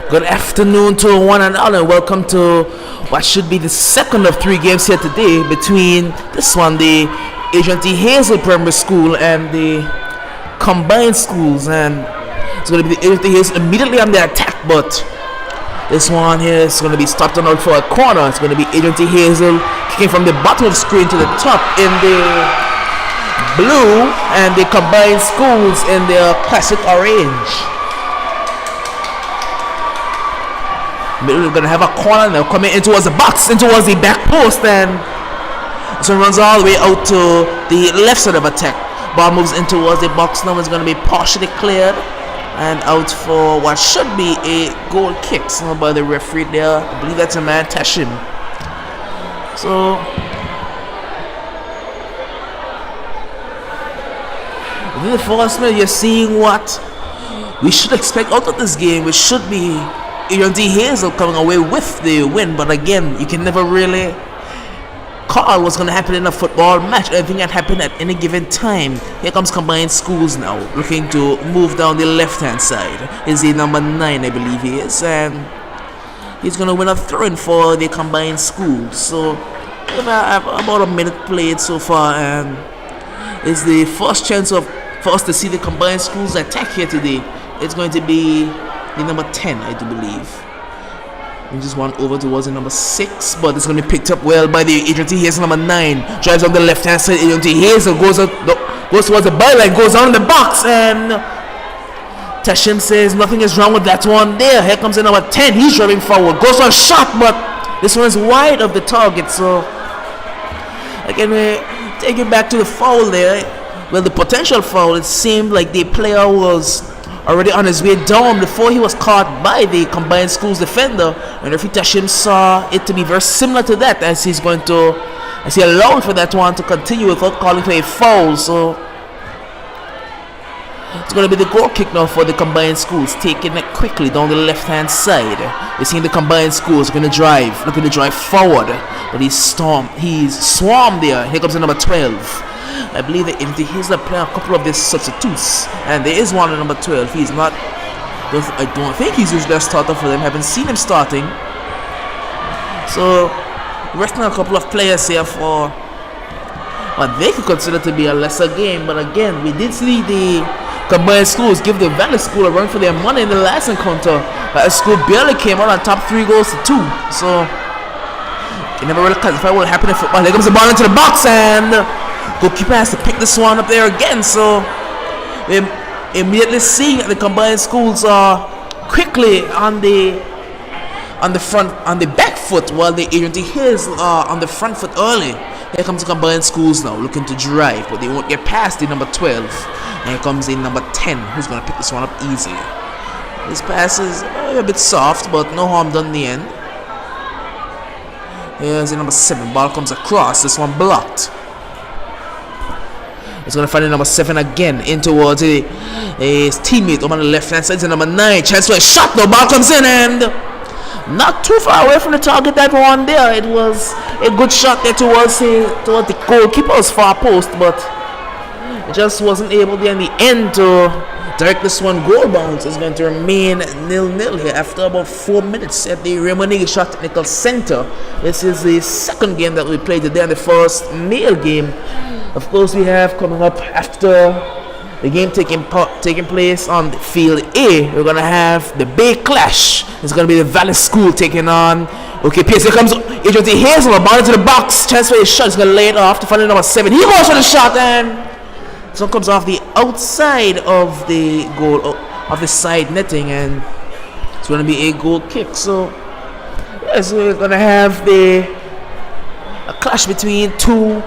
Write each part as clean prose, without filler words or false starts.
Good afternoon to one and all, and welcome to what should be the second of 3 games here today between this one, the ATHPS Primary School, and the combined schools. And it's going to be the ATHPS immediately on the attack, but this one here is going to be stopped and out for a corner. It's going to be ATHPS kicking from the bottom of the screen to the top in the blue, and the combined schools in their classic orange. We're going to have a corner now coming in towards the box, in towards the back post, and so it runs all the way out to the left side of attack. Ball moves in towards the box now. It's going to be partially cleared and out for what should be a goal kick. Someone by the referee there. I believe that's a man, Tashim. So within the first minute, you're seeing what we should expect out of this game, which should be ATHPS coming away with the win. But again, you can never really call what's going to happen in a football match. Everything can happen at any given time. Here comes combined schools now, looking to move down the left hand side. Is the number 9, I believe he is, and he's going to win a throw-in for the combined schools. So we have about a minute played so far, and it's the first chance for us to see the combined schools attack here today. It's going to be the number 10, I do believe. We just went over towards the number 6, but it's going to be picked up well by the ATHPS number 9. Drives on the left hand side. ATHPS goes towards the byline, goes down in the box, and Tashim says nothing is wrong with that one there. Here comes the number 10. He's driving forward, goes for a shot, but this one is wide of the target. So again, we take it back to the foul there. Well, the potential foul, it seemed like the player was already on his way down before he was caught by the combined schools defender, and referee Tashim saw it to be very similar to that, as he allowed for that one to continue without calling for a foul. So it's going to be the goal kick now for the combined schools, taking it quickly down the left hand side. We're seeing the combined schools looking to drive forward, but he's swarmed there. Here comes the number 12. I believe that ATHPS are playing a couple of these substitutes, and there is one at number 12. He's not. I don't think he's usually a starter for them. I haven't seen him starting. So resting a couple of players here for what they could consider to be a lesser game. But again, we did see the combined schools give the Valley School a run for their money in the last encounter. But school barely came out on top 3 goals to 2. So you never really classify what happened in football. Here comes the ball into the box, and goalkeeper has to pick this one up there again. So we immediately see that the combined schools are quickly on the back foot, while the ATHPS are on the front foot early. Here comes the combined schools now, looking to drive, but they won't get past the number 12. And here comes the number 10, who's going to pick this one up easily. This pass is a bit soft, but no harm done in the end. Here's the number 7. Ball comes across. This one blocked. It's going to find the number 7 again in towards his teammate over on the left hand side. It's the number 9. Chance for a shot. The ball comes in, and not too far away from the target, that one there. It was a good shot there towards the goalkeeper's far post, but it just wasn't able there in the end to direct this one goal bounce. It's going to remain 0-0 here after about 4 minutes at the Raymond Eagle Shot Technical Center. This is the second game that we played today, and the first male game. Of course, we have coming up after the game taking place on the field A. We're going to have the Bay Clash. It's going to be the Valley School taking on ATHPS. Here comes ATHPS. The ball into the box. Chance for a shot. He's going to lay it off to find the number 7. He goes for the shot, and This one comes off the outside of the goal, of the side netting, and it's going to be a goal kick. So, yes, we're going to have a clash between two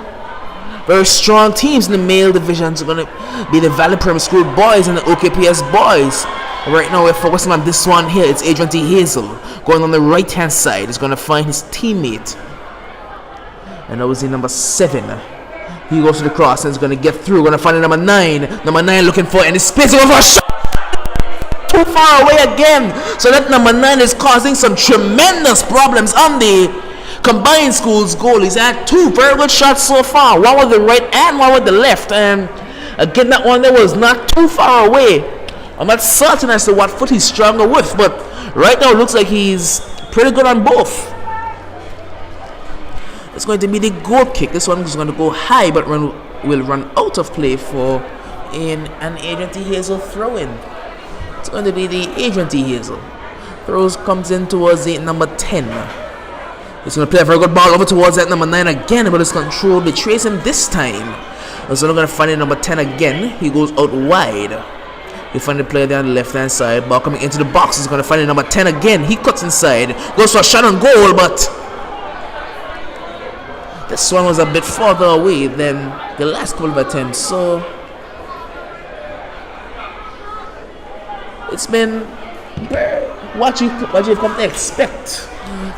very strong teams in the male divisions. It's going to be the Valley Primary School boys and the OKPS boys. Right now, we're focusing on this one here. It's Adrian T. Hazel going on the right hand side. He's going to find his teammate, and that was the number 7. He goes to the cross and is going to get through. Going to find the number 9. Number 9 looking for any space over a shot. Too far away again. So that number 9 is causing some tremendous problems on the combined schools goal. He's had 2 very good shots so far. One with the right and one with the left. And again, that one there was not too far away. I'm not certain as to what foot he's stronger with, but right now it looks like he's pretty good on both. It's going to be the goal kick. This one is going to go high, but will run out of play for an Adrian T. Hazel throw-in. It's going to be the Adrian T. Hazel. Throws comes in towards the number 10. He's going to play a very good ball over towards that number 9 again, but his control betrays him this time. So they're going to find the number 10 again. He goes out wide. You find the player there on the left hand side. Ball coming into the box. He's going to find the number 10 again. He cuts inside. Goes for a shot on goal, but this one was a bit farther away than the last couple of attempts. So it's been what you've come to expect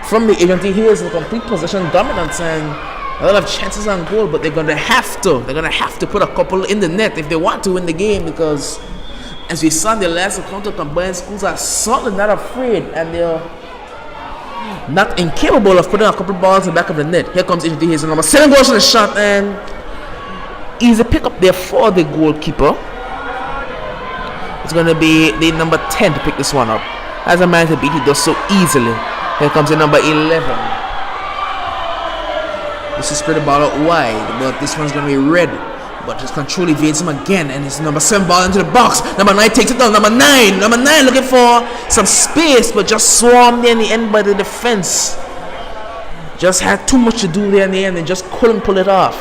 from the Adrian T. Hazel, complete possession dominance and a lot of chances on goal. But they're gonna have to put a couple in the net if they want to win the game, because as we saw in the last encounter, combined schools are certainly not afraid, and they're not incapable of putting a couple balls in the back of the net. Here comes Adrian T. Hazel. Number 7 goes to the shot, and easy pick up there for the goalkeeper. It's going to be the number 10 to pick this one up. As a man to beat, he does so easily. Here comes the number 11. This is spread the ball out wide, but this one's going to be red. But his control evades him again, and it's number 7 ball into the box. Number 9 takes it down. Number 9 looking for some space, but just swarmed there in the end by the defense. Just had too much to do there in the end and just couldn't pull it off.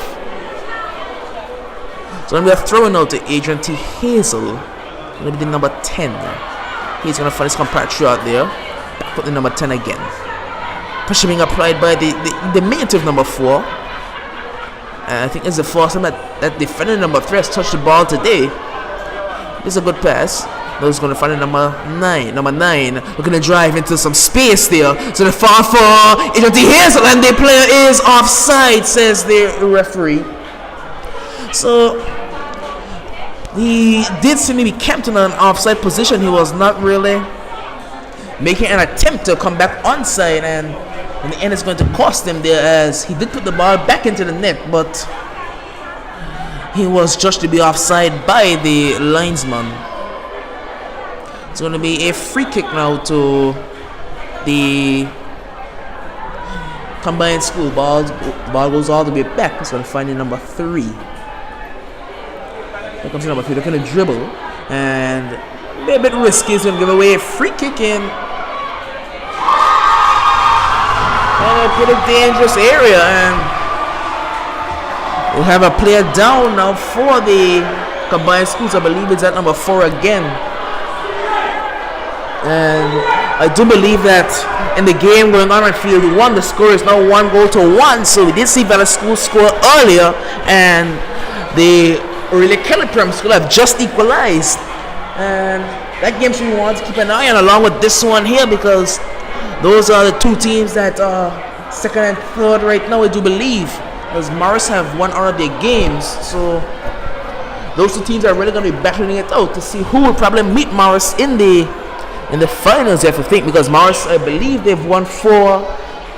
So then we are throwing out to Adrian T. Hazel. Going to be the number 10. He's going to find his compatriot there. Back with the number 10 again. Pressure being applied by the mate of number 4. I think it's the first time that defender number 3 has touched the ball today. This is a good pass. Now he's going to find the number 9. Number 9 looking to drive into some space there. So the far for Adrian T. Hazel, and the player is offside, says the referee. So he did seem to be camped in an offside position. He was not really making an attempt to come back onside, and in the end it's going to cost him there, as he did put the ball back into the net, but he was judged to be offside by the linesman. It's going to be a free kick now to the combined school. Ball goes all the way back. It's going to find the number 3. Here comes the number 3. They're going to dribble, and they're a bit risky. It's going to give away a free kick in a pretty dangerous area, and we'll have a player down now for the combined schools. I believe it's at number 4 again, and I do believe that in the game going on field 1, the score is now 1-1. So we did see Valley School score earlier, and the Aurelia Kelly Primary School have just equalized, and that game should be one to keep an eye on, along with this one here, because those are the 2 teams that are second and third right now, I do believe, as Morris have won all of their games. So those 2 teams are really going to be battling it out to see who will probably meet Morris in the finals, you have to think, because Morris, I believe they've won 4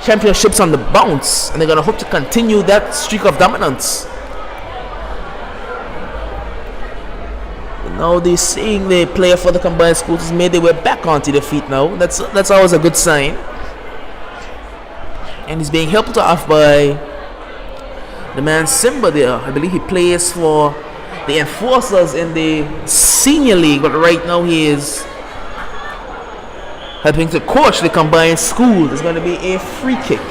championships on the bounce, and they're going to hope to continue that streak of dominance. Now they're seeing the player for the combined schools has made their way back onto their feet now. That's always a good sign. And he's being helped off by the man Simba there. I believe he plays for the Enforcers in the senior league, but right now he is helping to coach the combined school. There's going to be a free kick.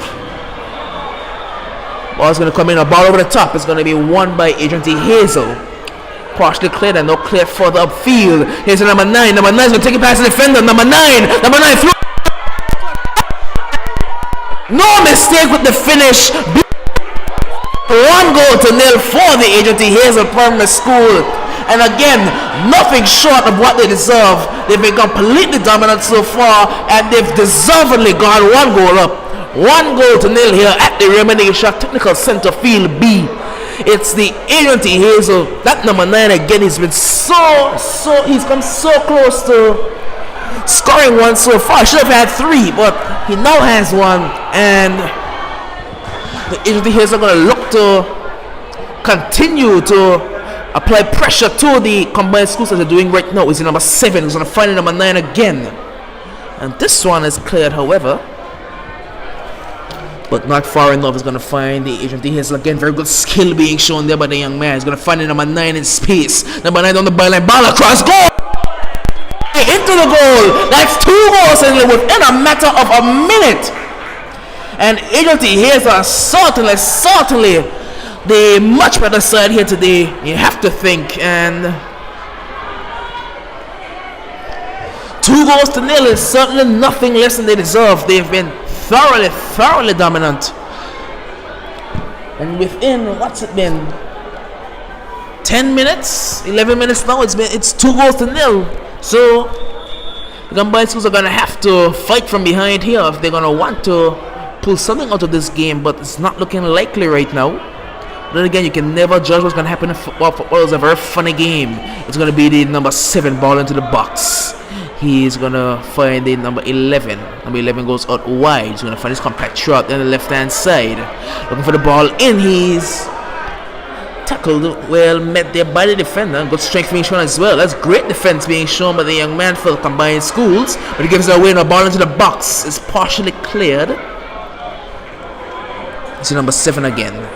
Ball's going to come in, a ball over the top. It's going to be won by Adrian T. Hazel. partially cleared and now cleared further upfield. Here's the number 9. Number 9 is going to take it past the defender. Number 9 through. No mistake with the finish. 1-0 for the Agency Hazel Primary School. And again, nothing short of what they deserve. They've been completely dominant so far, and they've deservedly gone 1 goal up. 1-0 here at the Remediation Technical Center Field B. It's the Agency Hazel. That number 9 again, he's been he's come so close to scoring one so far. Should have had 3, but he now has 1, and the Agency Hazel are going to look to continue to apply pressure to the combined schools as they're doing right now. Is number 7. He's going to find number 9 again, and this one is cleared, however, but not far enough. He's going to find the Agency Hazel again. Very good skill being shown there by the young man. He's going to find the number 9 in space. Number 9 on the byline, ball across, goal! Into the goal. That's 2 goals within a matter of a minute. And Agency Hazel certainly the much better side here today, you have to think. And 2-0 is certainly nothing less than they deserve. They've been thoroughly dominant. And within, what's it been, 10 minutes, 11 minutes now, it's 2-0. So the combined schools are going to have to fight from behind here if they're going to want to pull something out of this game, but it's not looking likely right now. Then again, you can never judge what's going to happen in football. Football is a very funny game. It's going to be the number 7 ball into the box. He's going to find the number 11. Number 11 goes out wide. He's going to find his compatriot on the left-hand side. Looking for the ball in. He's tackled, well met there by the defender. Good strength being shown as well. That's great defense being shown by the young man for the combined schools. But he gives it away, and a ball into the box is partially cleared. It's number 7 again.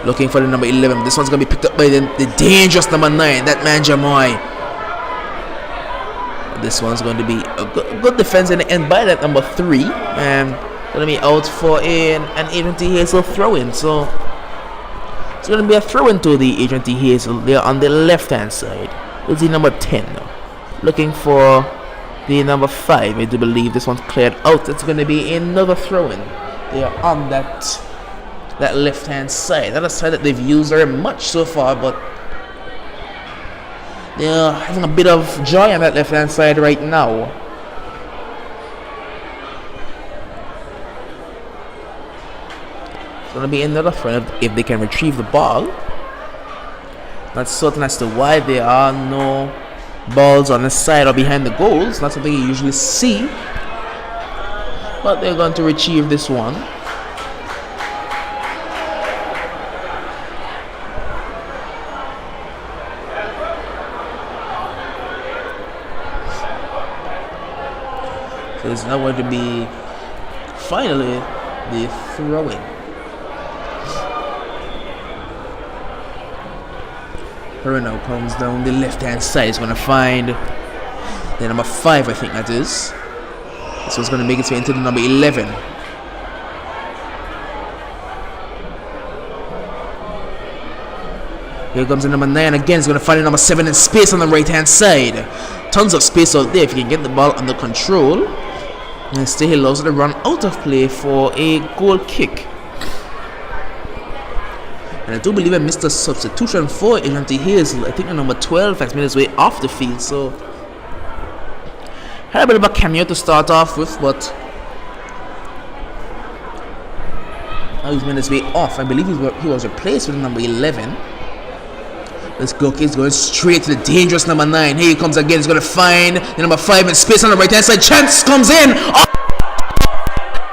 Looking for the number 11. This one's going to be picked up by the dangerous number 9. That man Jamoy. This one's going to be a good defense in the end by that number 3. And going to be out for an Agency Hazel throw-in. So it's going to be a throw-in to the Agency Hazel. They're on the left-hand side. It's the number 10 now. Looking for the number 5. I do believe this one's cleared out. It's going to be another throw-in. They're on that left-hand side. That's a side that they've used very much so far, but they're having a bit of joy on that left-hand side right now. It's going to be another throw if they can retrieve the ball. Not certain as to why there are no balls on the side or behind the goals. Not something you usually see, but they're going to retrieve this one. So it's now going to be finally the throw-in. Throw-in now comes down the left-hand side. It's going to find the number 5, I think that is. So it's going to make its way into the number 11. Here comes the number 9 again. It's going to find the number 7 in space on the right-hand side. Tons of space out there if you can get the ball under control. And still he allows it to run out of play for a goal kick. And I do believe I missed a substitution for Agency Hazel. I think the number 12 has made his way off the field. So had a bit of a cameo to start off with, but now he's made his way off. I believe he was replaced with number 11. This goal kick is going straight to the dangerous number 9. Here he comes again. He's going to find the number 5 in space on the right hand side. Chance comes in. Oh!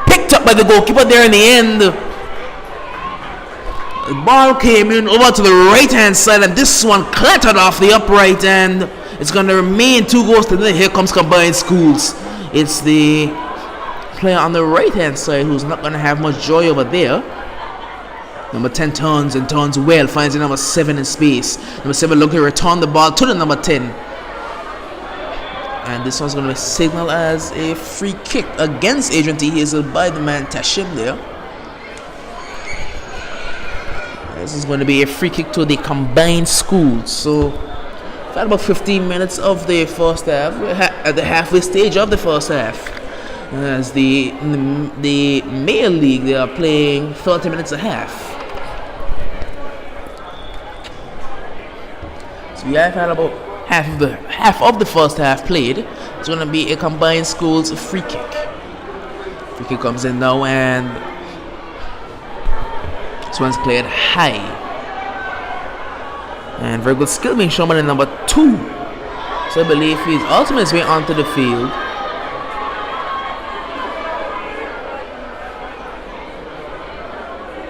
Picked up by the goalkeeper there in the end. The ball came in over to the right hand side, and this one clattered off the upright, and it's going to remain 2-0. Here comes combined schools. It's the player on the right hand side who's not going to have much joy over there. Number 10 turns well, finds the number 7 in space. Number 7 looking to return the ball to the number 10. And this one's going to be signaled as a free kick against Agency Hazel by the man Tashim there. This is going to be a free kick to the combined schools. So got about 15 minutes of the first half. We're at the halfway stage of the first half. As the male league, they are playing 30 minutes a half. So we have had about half of the first half played. It's going to be a combined schools free kick. Free kick comes in now, and this one's cleared high. And very good skill being shown by the number 2. So I believe he's ultimately his way onto the field.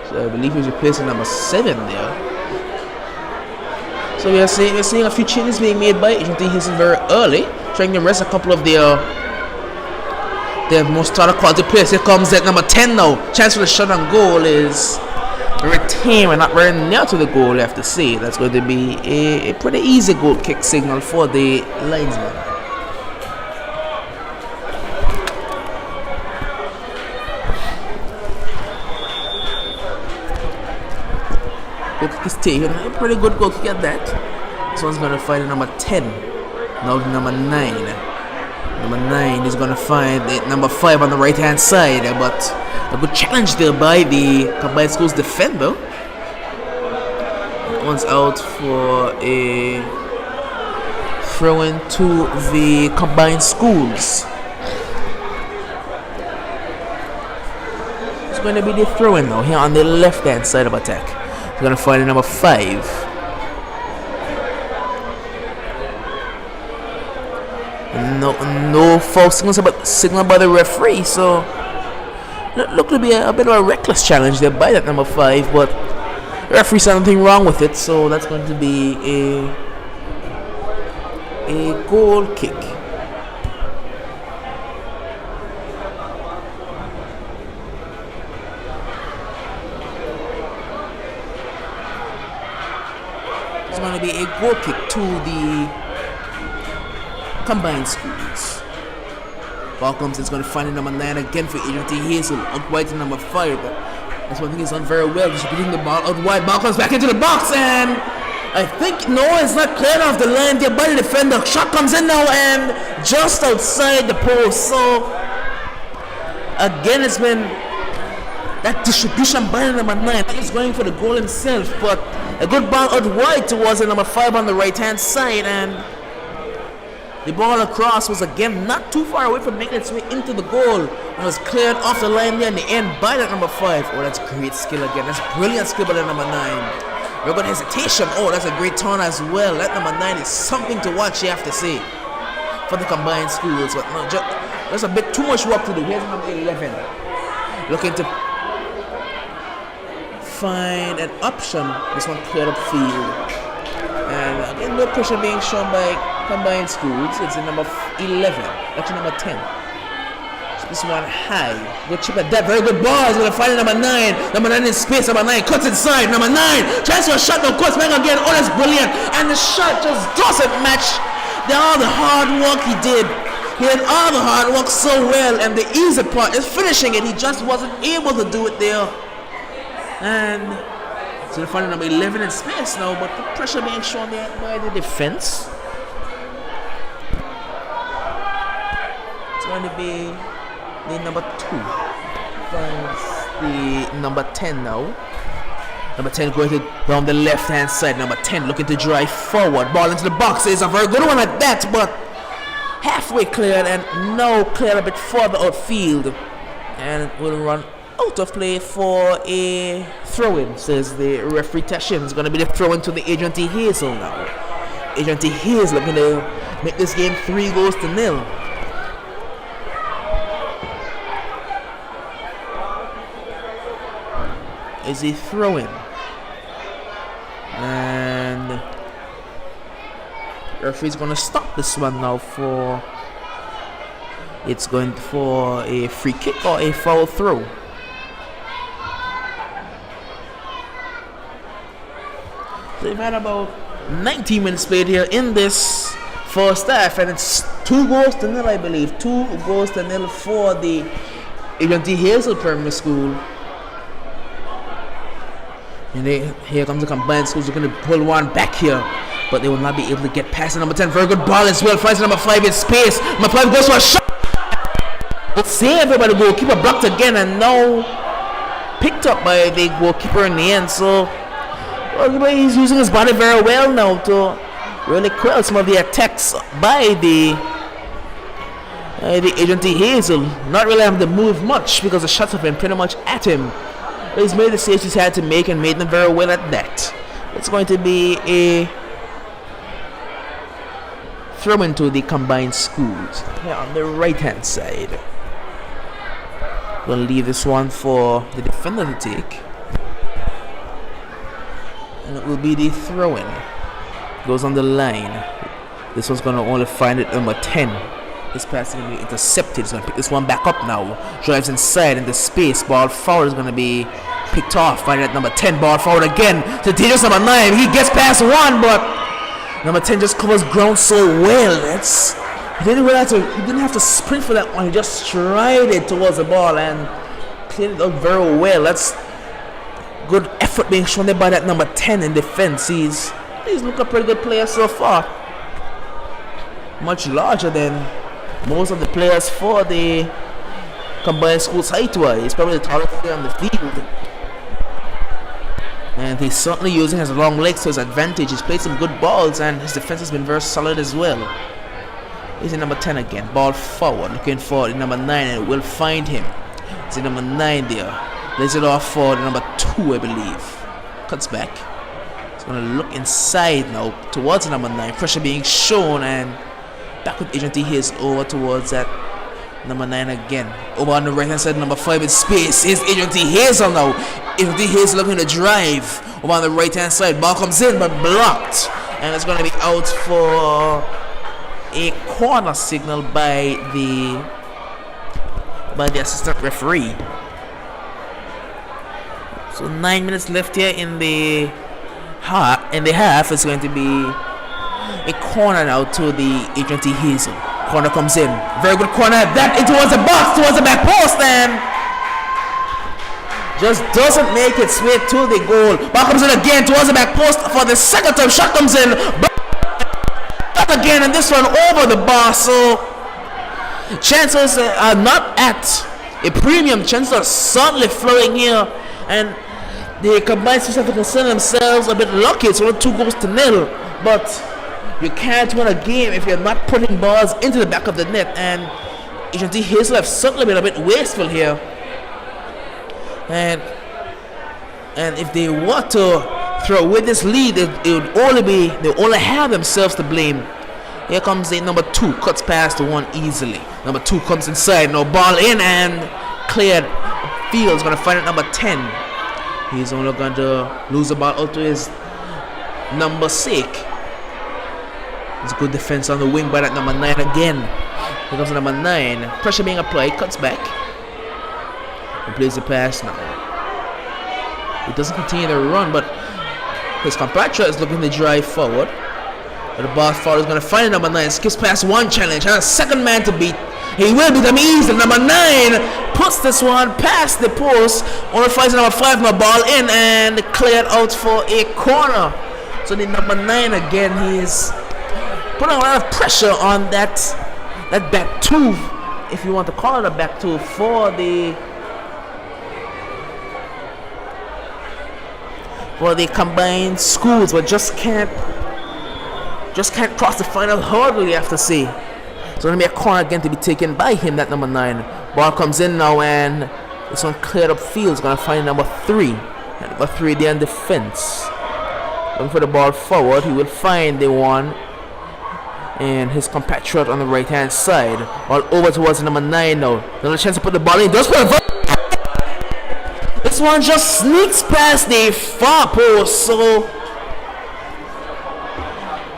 So I believe he's replacing number 7 there. So we are seeing a few changes being made by ATHPS very early, trying to rest a couple of their most starter quality players. Here comes that number 10 now. Chance for the shot on goal is retained and not very near to the goal, I have to say. That's going to be a pretty easy goal kick signal for the linesman. Goal kick is taken. A pretty good goal kick at that. This one's going to find the number 10. Now the number 9. Number 9 is going to find the number 5 on the right hand side, but a good challenge there by the combined schools defender. That one's out for a throw in to the combined schools. It's going to be the throw in now here on the left hand side of attack. He's going to find the number 5. No false signal by the referee, so look to be a bit of a reckless challenge there by that number 5, but the referee said nothing wrong with it, so that's going to be a goal kick. It's going to be a goal kick to the combined schools. Ball comes, it's going to find the number 9 again for ATHPS, out wide to number 5, but that's one thing he's done very well, distributing the ball out wide. Ball comes back into the box, and I think no, it's not cleared off the line there by the defender. Shot comes in now and just outside the post. So again, it's been that distribution by the number 9. He's going for the goal himself, but a good ball out wide towards the number 5 on the right hand side, and the ball across was again not too far away from making its way into the goal. It was cleared off the line there in the end by that number 5. Oh, that's great skill again. That's brilliant skill by the number 9. Very good hesitation. Oh, that's a great turn as well. That number 9 is something to watch, you have to say, for the combined schools. But no, there's a bit too much work to do. Here's number 11. Looking to find an option. This one cleared up field. And again, no pressure being shown by combined schools. It's the number 11, actually number 10. So this one high, good chip at that, very good ball. He's going to find number 9. Number 9 in space, number 9 cuts inside. Number 9, chance for a shot, of course, back again. Oh, that's brilliant. And the shot just doesn't match all the hard work he did. He did all the hard work so well, and the easy part is finishing it. He just wasn't able to do it there. And so they're finding number 11 in space now, but the pressure being shown there by the defense. It's going to be the number 2. Finds the number 10 now. Number 10 going to down the left hand side. Number 10 looking to drive forward. Ball into the box. It's a very good one at that, but halfway cleared and now cleared a bit further outfield. And it will run out of play for a throw-in, says the referee Tashin. It's going to be the throw-in to the ATHPS now. ATHPS looking to make this game 3-0. Is a throw-in, and the referee's going to stop this one now for it's going for a free kick or a foul throw. So we've had about 19 minutes played here in this first half, and it's 2-0, I believe. 2-0 for the ATHPS Primary School. And here comes the combined schools. They're going to pull one back here. but they will not be able to get past the number 10. Very good ball as well. Finds number 5 in space. Number 5 goes for a shot. Let's see everybody. Goalkeeper blocked again, and now picked up by the goalkeeper in the end. So he's using his body very well now to really quell some of the attacks by the Agent Hazel. Not really having to move much because the shots have been pretty much at him. But he's made the saves he's had to make and made them very well at that. It's going to be a throw into the combined schools here on the right hand side. We'll leave this one for the defender to take, and it will be the throw-in. Goes on the line. This one's going to only find it number 10. This pass is going to be intercepted. He's going to pick this one back up now. Drives inside into space. Ball forward is going to be picked off by that number 10. Ball forward again to dangerous number 9. He gets past one, but number 10 just covers ground so well. He didn't have to sprint for that one. He just strided towards the ball and cleared it out very well. That's good effort being shown there by that number 10 in defense. He's looked a pretty good player so far. Much larger than most of the players for the combined schools height-wise. He's probably the tallest player on the field. And he's certainly using his long legs to his advantage. He's played some good balls, and his defense has been very solid as well. He's in number 10 again. Ball forward, looking for the number 9, and it will find him. It's the number 9 there. Lays it off for the number 2, I believe. Cuts back. He's going to look inside now towards the number 9. Pressure being shown, and back with Agent Hayes over towards that number 9 again. Over on the right hand side, number 5 in space. Here's Agent Hazel now. Agent Hayes looking to drive. Over on the right hand side, ball comes in but blocked, and it's going to be out for a corner signal by the assistant referee. So 9 minutes left here in the half. It's going to be a corner now to the Agent Hazel. Corner comes in. Very good corner. That towards the box, towards the back post, and just doesn't make its way to the goal. Ball comes in again towards the back post for the second time. Shot comes in. Again, and this one over the bar. So chances are not at a premium. Chances are certainly flowing here, and the combined schools have to consider themselves a bit lucky. It's only 2 goals to 0, but you can't win a game if you're not putting balls into the back of the net. And Agent Hazel have certainly been a bit wasteful here. And if they want to throw away this lead, they'll only have themselves to blame. Here comes the number 2, cuts past the one easily. Number 2 comes inside, no ball in and cleared. Field's gonna find it number 10. He's only going to lose the ball out to his number 6. It's a good defense on the wing by that number 9 again. Here comes the number 9. Pressure being applied, cuts back. He plays the pass now. He doesn't continue to run, but his compatriot is looking to drive forward. But the ball forward is going to find number 9. Skips past one challenge. Has a second man to beat. He will beat them easily. Number 9 puts this one past the post. Only finds number 5 no ball in and cleared out for a corner. So the number 9 again, he is putting a lot of pressure on that back 2, if you want to call it a back 2, for the combined schools, but just can't cross the final hurdle, you have to say. So going to be a corner again to be taken by him, that number 9. Ball comes in now, and this one cleared up field. Is going to find number 3. And number 3 there in defense. Looking for the ball forward. He will find the one and his compatriot on the right hand side. All over towards number 9 now. Another chance to put the ball in. Does put a This one just sneaks past the far post. So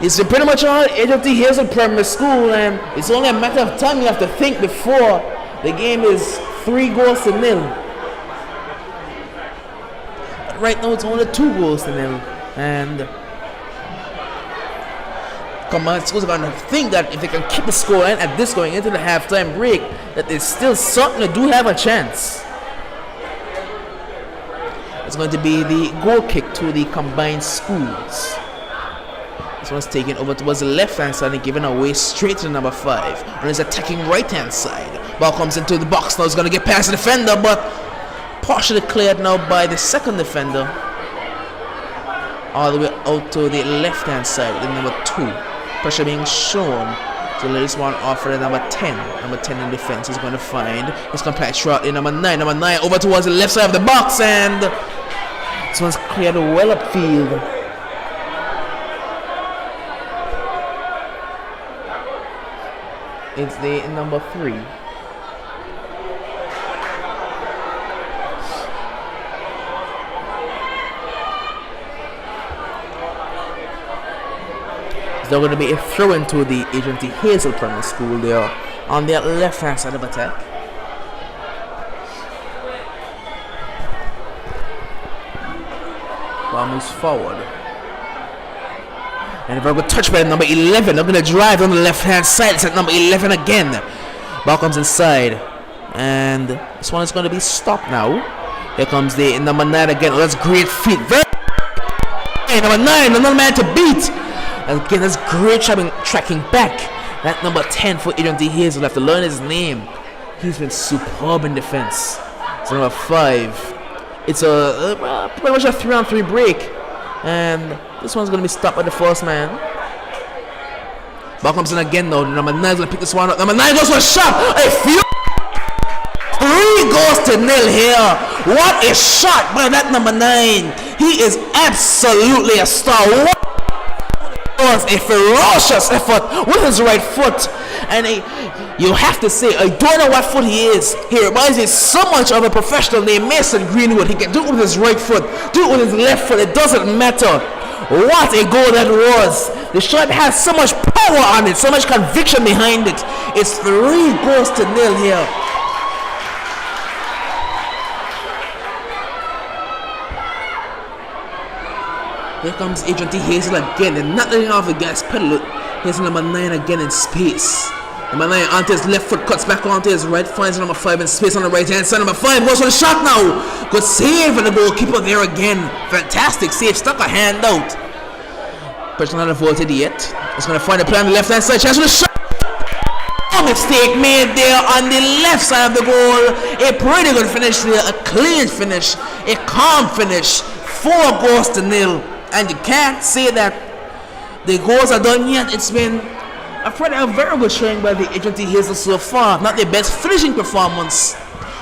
it's pretty much all Agent Hazel Primary School, and it's only a matter of time you have to think before the game is 3 goals to 0. But right now it's only 2 goals to 0, and combined schools are going to think that if they can keep the score line at this going into the halftime break, that they still certainly do have a chance. It's going to be the goal kick to the combined schools. This one's taken over towards the left hand side and given away straight to number 5 on his attacking right hand side. Ball comes into the box now. It's going to get past the defender, but partially cleared now by the second defender. All the way out to the left hand side with the number 2. Pressure being shown. So this one off for the number 10. Number 10 in defense is going to find his compatriot in number 9. Number 9 over towards the left side of the box, and this one's cleared well upfield. It's the number 3. They're going to be a throw into the ATHPS Primary School there on their left hand side of attack. Ball moves forward. And a very good touch by number 11. They're going to drive on the left hand side. It's at number 11 again. Ball comes inside. And this one is going to be stopped now. Here comes the number 9 again. Oh, that's great feet. Number 9, another man to beat. Again, that's great tracking back. That number 10 for ATHPS will have to learn his name. He's been superb in defense. So number 5. It's a pretty much a 3-on-3 break. And this one's going to be stopped by the first man. Ball comes in again though. Number 9 is going to pick this one up. Number 9 goes for a shot. A few 3 goes to 0 here. What a shot by that number 9. He is absolutely a star. Was a ferocious effort with his right foot, and you have to say, I don't know what foot he is. He reminds me so much of a professional named Mason Greenwood. He can do it with his right foot, do it with his left foot. It doesn't matter. What a goal that was. The shot has so much power on it, so much conviction behind it. It's 3 goals to 0 here. Here comes Agent Hazel again, and not letting off the gas pedal. Here's number 9 again in space. Number 9 onto his left foot, cuts back onto his right, finds number 5 in space on the right hand side. Number 5 goes for the shot now. Good save for the goalkeeper there again. Fantastic save, stuck a hand out. Pressure not avoided yet. It's going to find a play on the left hand side. Chance for the shot. Mistake made there on the left side of the goal. A pretty good finish there, a clean finish, a calm finish. 4 goals to 0. And you can't say that the goals are done yet. It's been a very good showing by the ATHPS so far. Not their best finishing performance,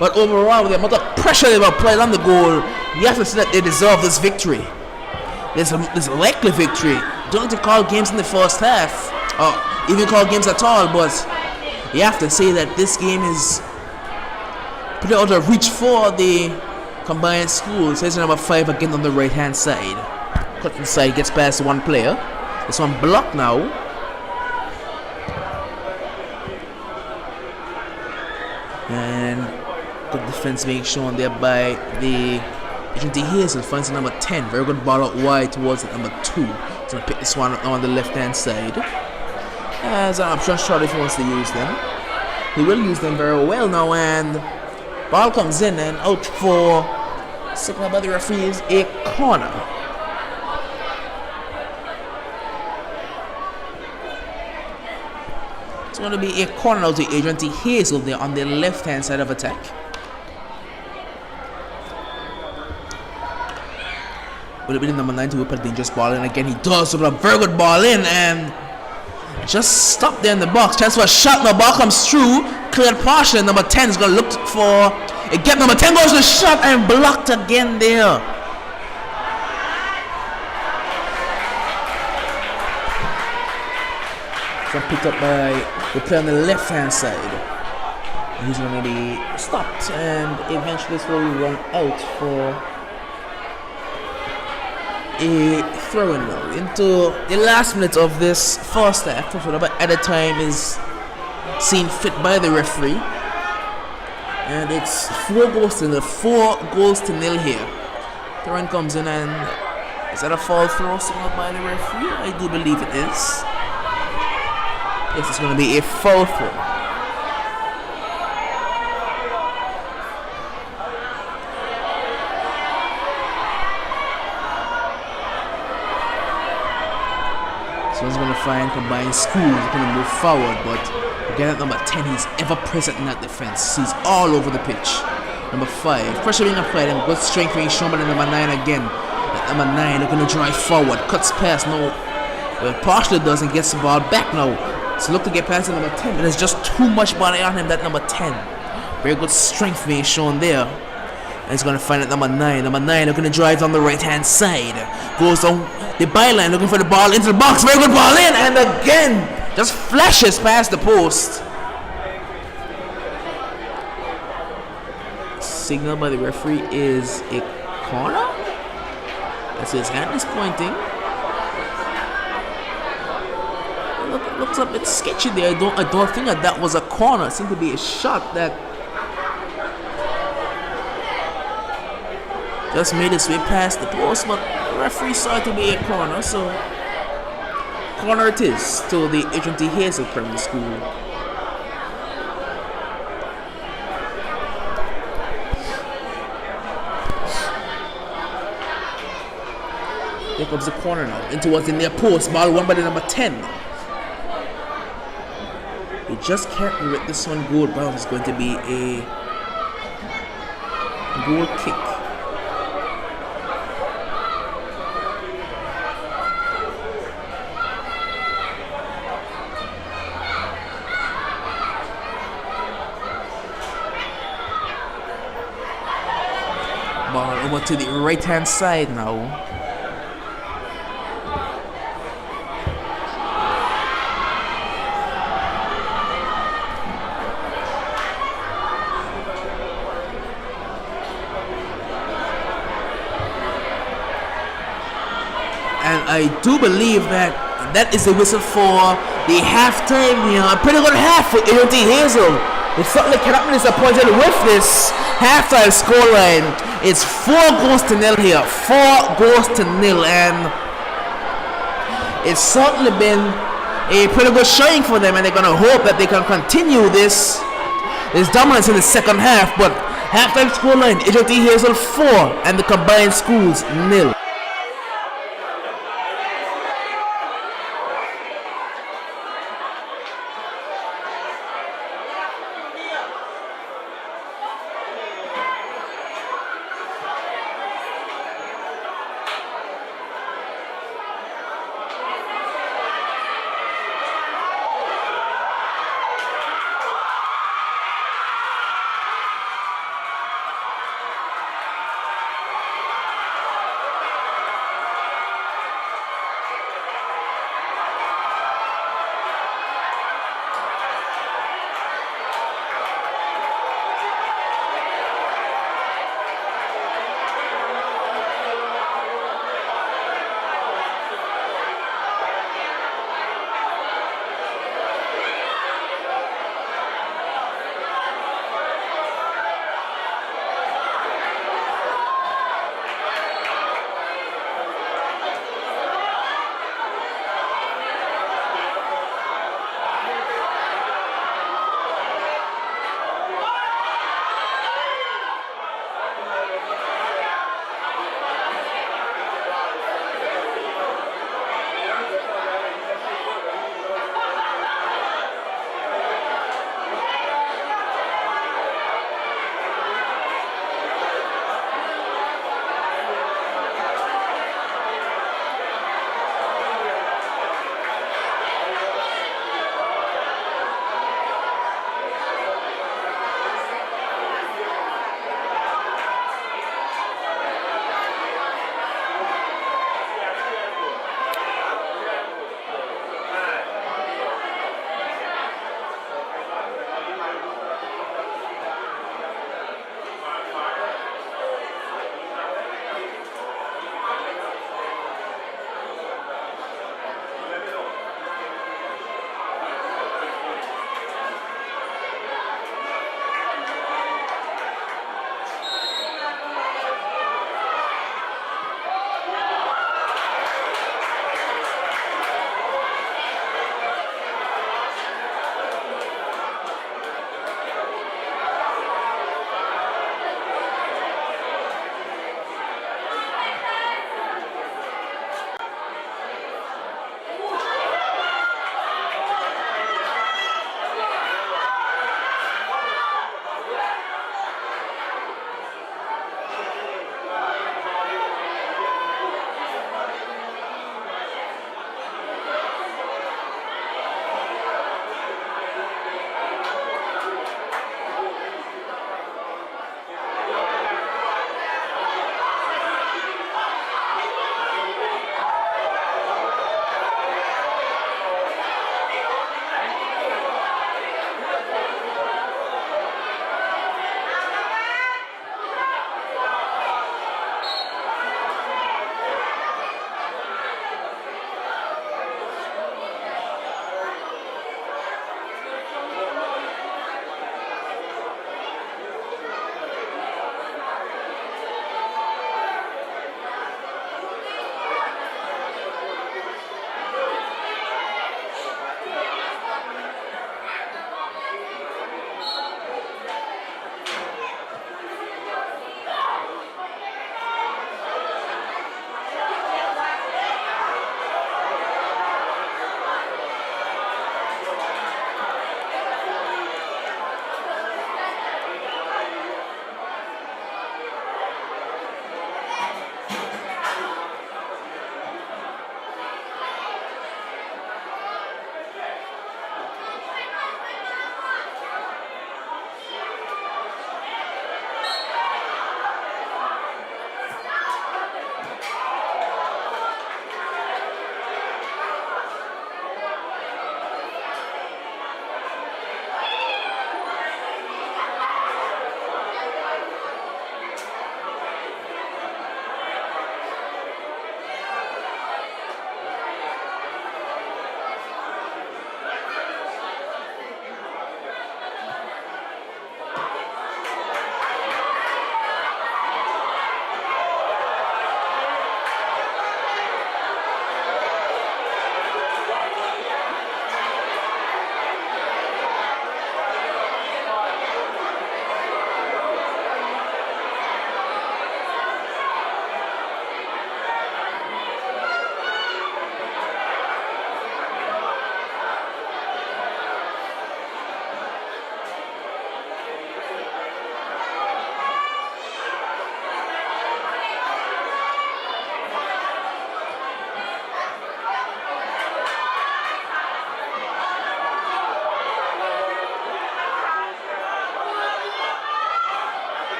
but overall, with the amount of pressure they've applied on the goal, you have to say that they deserve this victory. There's a likely victory. Don't need to call games in the first half, or even call games at all, but you have to say that this game is pretty out of reach for the combined schools. Here's number 5 again on the right hand side. Cut inside, gets past one player. This one blocked now. And good defense being shown there by the ATHPS, and finds the number 10. Very good ball out wide towards the number 2. He's going to pick this one up now on the left hand side. As an option shot if he wants to use them. He will use them very well now, and ball comes in and out for signal by the referees, a corner. It's going to be a corner now to ATHPS over there on the left hand side of attack. Would have been number 9 to whip a dangerous ball in again. He does whip a very good ball in and just stop there in the box. Chance for a shot. Now ball comes through, cleared partially. Number 10 is going to look for a gap. Number 10 goes to the shot and blocked again there. So picked up by the player on the left hand side. He's going to be stopped, and eventually this will run out for a throw-in now into the last minute of this first half. Whatever at a time is seen fit by the referee, and it's 4 goals to 0. 4 goals to 0 here. The run comes in, and is that a foul throw signaled by the referee? I do believe it is. Yes, it's going to be a foul throw. he's going to find combined schools. He's going to move forward, but again at number 10, he's ever present in that defense. He's all over the pitch. Number 5, pressure being applied and good strength being shown by the number 9 again. At number 9, looking to drive forward, cuts past, no, well, partially does and gets the ball back now. So look to get past the number 10, but there's just too much body on him, that number 10. Very good strength being shown there. And he's going to find at number 9. Number 9 looking to drive on the right hand side. Goes down the byline looking for the ball into the box. Very good ball in, and again just flashes past the post. Signal by the referee is a corner. That's his hand is pointing. It looks a bit sketchy there. I don't think that was a corner. It seemed to be a shot that just made its way past the post, but the referee saw it to be a corner, so corner it is to the ATHPS Primary School. Here comes the corner now, into what's in their post, ball won by the number 10. You just can't let this one go down. It's going to be a goal kick. Ball over to the right hand side now. And I do believe that is the whistle for the halftime. A pretty good half for ATHPS. It certainly cannot be disappointed with this halftime scoreline. It's 4-0 here, 4-0, and it's certainly been a pretty good showing for them, and they're gonna hope that they can continue this dominance in the second half. But halftime scoreline: ATHPS 4 and the combined schools 0.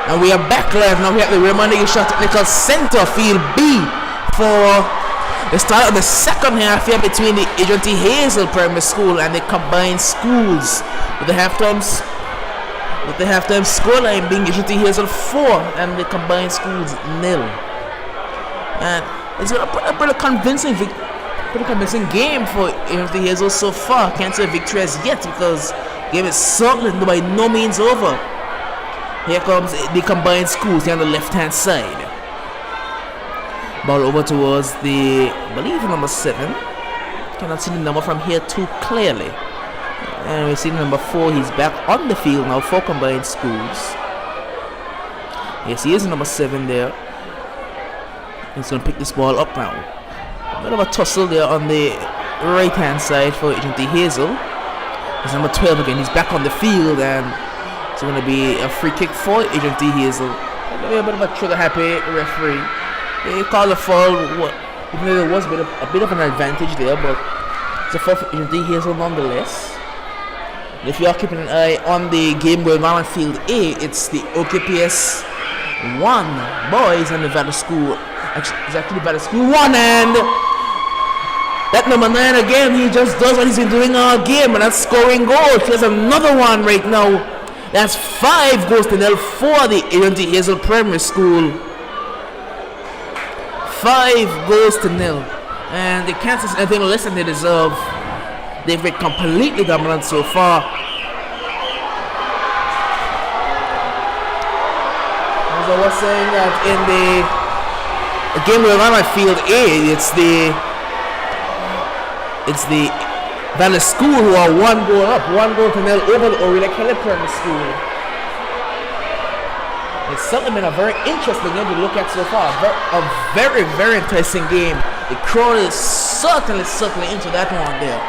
And we are back live now. We have the remaining shot technical center field B for the start of the second half here between the Agency Hazel Primary School and the combined schools, with the halftime scoreline being Agency Hazel 4 and the combined schools 0. And it's been a pretty convincing game for Agency Hazel so far. Can't say victory as yet because the game is certainly by no means over. Here comes the combined schools here on the left hand side. Ball over towards the, I believe, number 7. Cannot see the number from here too clearly. And we see number 4. He's back on the field now for combined schools. Yes, he is number 7 there. He's going to pick this ball up now. A bit of a tussle there on the right hand side for Agency Hazel. He's number 12 again. He's back on the field, and it's going to be a free kick for Agency Hazel. A bit of a trigger happy referee. He called a foul, even though there was a bit of an advantage there, but it's a foul for Agency Hazel nonetheless. And if you are keeping an eye on the game going on field A, it's the ATHPS 1 boys and the Valley School. It's actually Valley School 1, and that number 9 again, he just does what he's been doing all game, and that's scoring goals. He has another one right now. That's 5 goals to 0 for the Agency Hazel Primary School. 5 goals to 0, and the Kansas anything less than they deserve. They've been completely dominant so far. As I was saying, that in the game we're on at field A, it's the Valley School who are 1 goal up, 1 goal to 0 over the Oriela Kelly Primary School. It's certainly been a very interesting game to look at so far. A very, very interesting game. The crowd is certainly into that one there.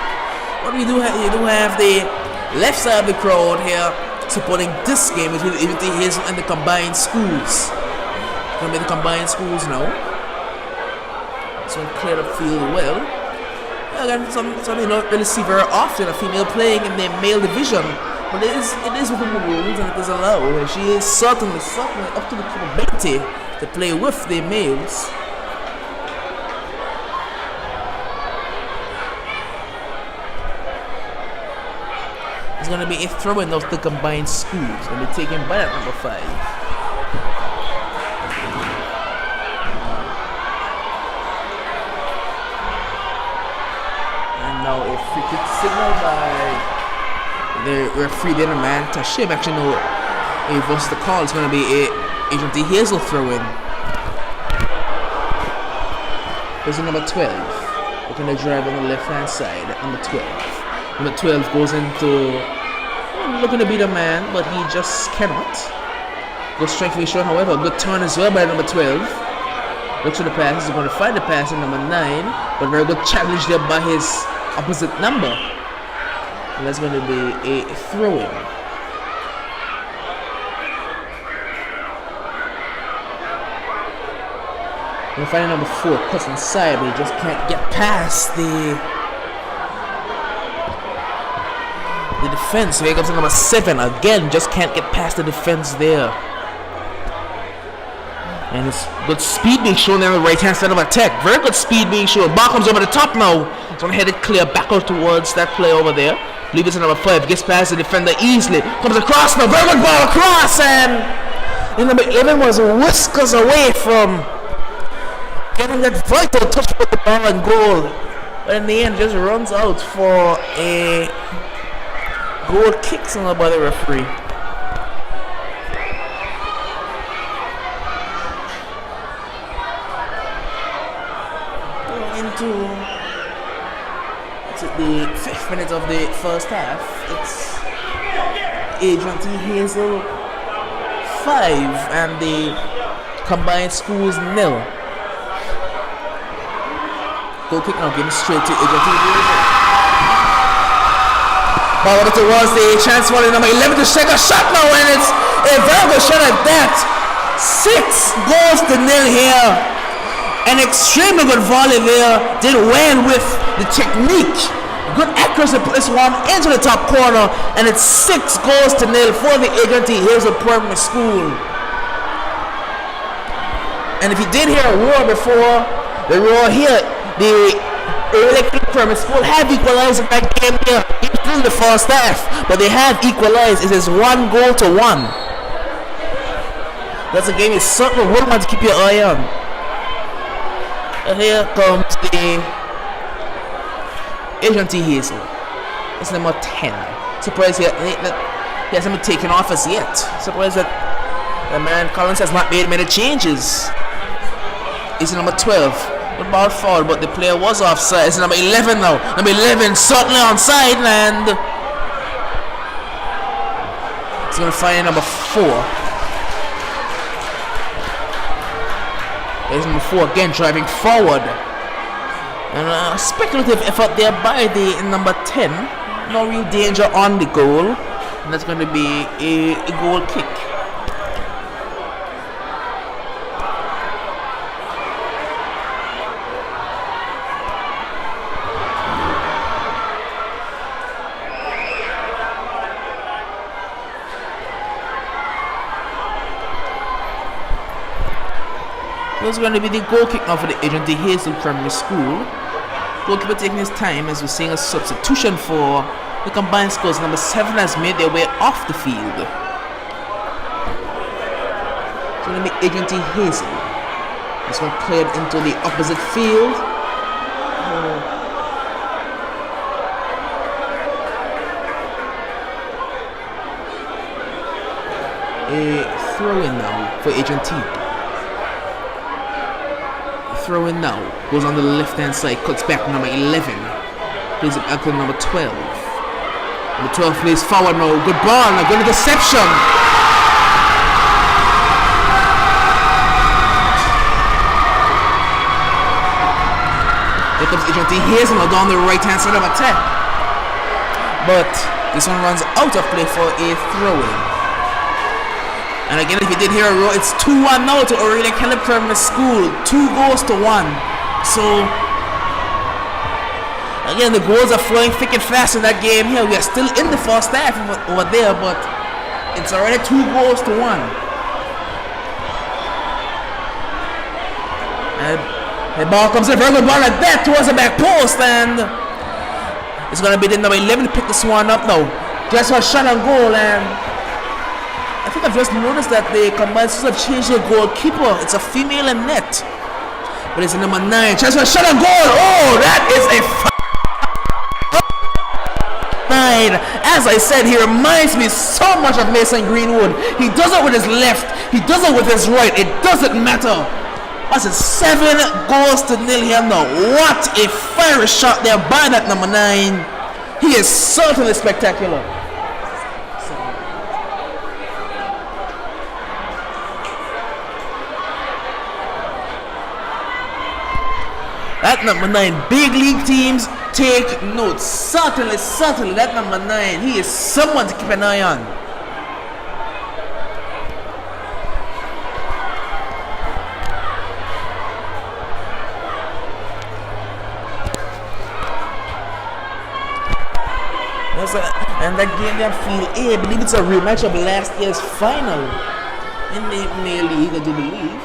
But you do have the left side of the crowd here supporting this game between the Agency Hazel and the combined schools. It's going to be the combined schools now. So clear the field well. Again, something you don't really see very often, a female playing in the male division. But it is within the rules and it is allowed. And she is certainly up to the capability to play with the males. It's going to be a throw-in of the combined schools. Going to be taken by that number 5. And now a free kick signal by the referee, the man Tashim. Actually, no, he reverses the call. It's going to be a Agency Hazel throw-in. There's a number 12. Looking to drive on the left-hand side. Number 12. Number 12 goes into looking to beat a man, but he just cannot. Good strength for shot, however. Good turn as well by number 12. Looks for the pass. He's going to find the pass in number 9, but very good challenge there by his opposite number. And that's going to be a throw-in. We're finding number 4 cuts inside, but he just can't get past the defense. So here comes number 7 again, just can't get past the defense there. And it's good speed being shown there on the right hand side of attack. Very good speed being shown. Ball comes over the top now. It's going to head it clear back out towards that play over there. Leave it to number 5. Gets past the defender easily. Comes across now. Very good ball across. And number 11 was whiskers away from getting that vital touch with the ball and goal. But in the end, just runs out for a goal kick somehow by the referee. Into the 5th minute of the first half. It's Agency Hazel 5 and the combined schools 0. Goal kick now given straight to Agency Hazel. Ball towards the chance for the number 11 to take a shot now, and it's a very good shot at that. 6 goals to 0 here. An extremely good volley there. Did well with the technique. Good accuracy. Put this one into the top corner. And it's 6 goals to 0 for the Agency Hazel Primary School. And if you did hear a roar before, the roar here, the electric primary school have equalized in that game here. It's still in the first half, but they have equalized. It is 1-1. That's a game is certainly one to keep your eye on. And here comes the Agent T. Hazel. It's number 10. Surprised he hasn't been taken off as yet. Surprised that the man Collins has not made many changes. It's number 12. Good ball foul, but the player was offside. It's number 11 now. Number 11 certainly onside, and it's going to find number 4. There's number 4 again driving forward. And a speculative effort there by the number 10. No real danger on the goal. And that's going to be a goal kick. This is going to be the goal kick now for the Agent D. Hazel Primary School. Goalkeeper taking his time as we're seeing a substitution for the combined schools. Number 7 has made their way off the field. It's going to be Agent D. Hazel. This one cleared into the opposite field. A throw-in now for Agent T. Throw-in now, goes on the left hand side, cuts back to number 11, plays it back to number 12. Number 12 plays forward now, good ball, a good interception. Here comes Agent T. Hazel now down the right hand side of attack, but this one runs out of play for a throw-in. And again, if you did hear a roll, it's 2-1 now to Aurelia Kelley Primary School. 2-1. So, again, the goals are flowing thick and fast in that game here. We are still in the first half over there, but it's already 2-1. And the ball comes in, very good ball like that towards the back post, and it's going to be the number 11 to pick this one up now. Just for a shot on goal, and I think I've just noticed that the combined schools have changed their goalkeeper. It's a female in net, but it's a number 9. Chance for a shot on goal. Oh, that is a 9. As I said, he reminds me so much of Mason Greenwood. He does it with his left. He does it with his right. It doesn't matter. What's it? 7-0 here now. What a fiery shot there by that number 9. He is certainly spectacular. That number 9, big league teams take notes. Certainly, that number 9, he is someone to keep an eye on. And that game there, Field A, I believe it's a rematch of last year's final in the male league, I do believe.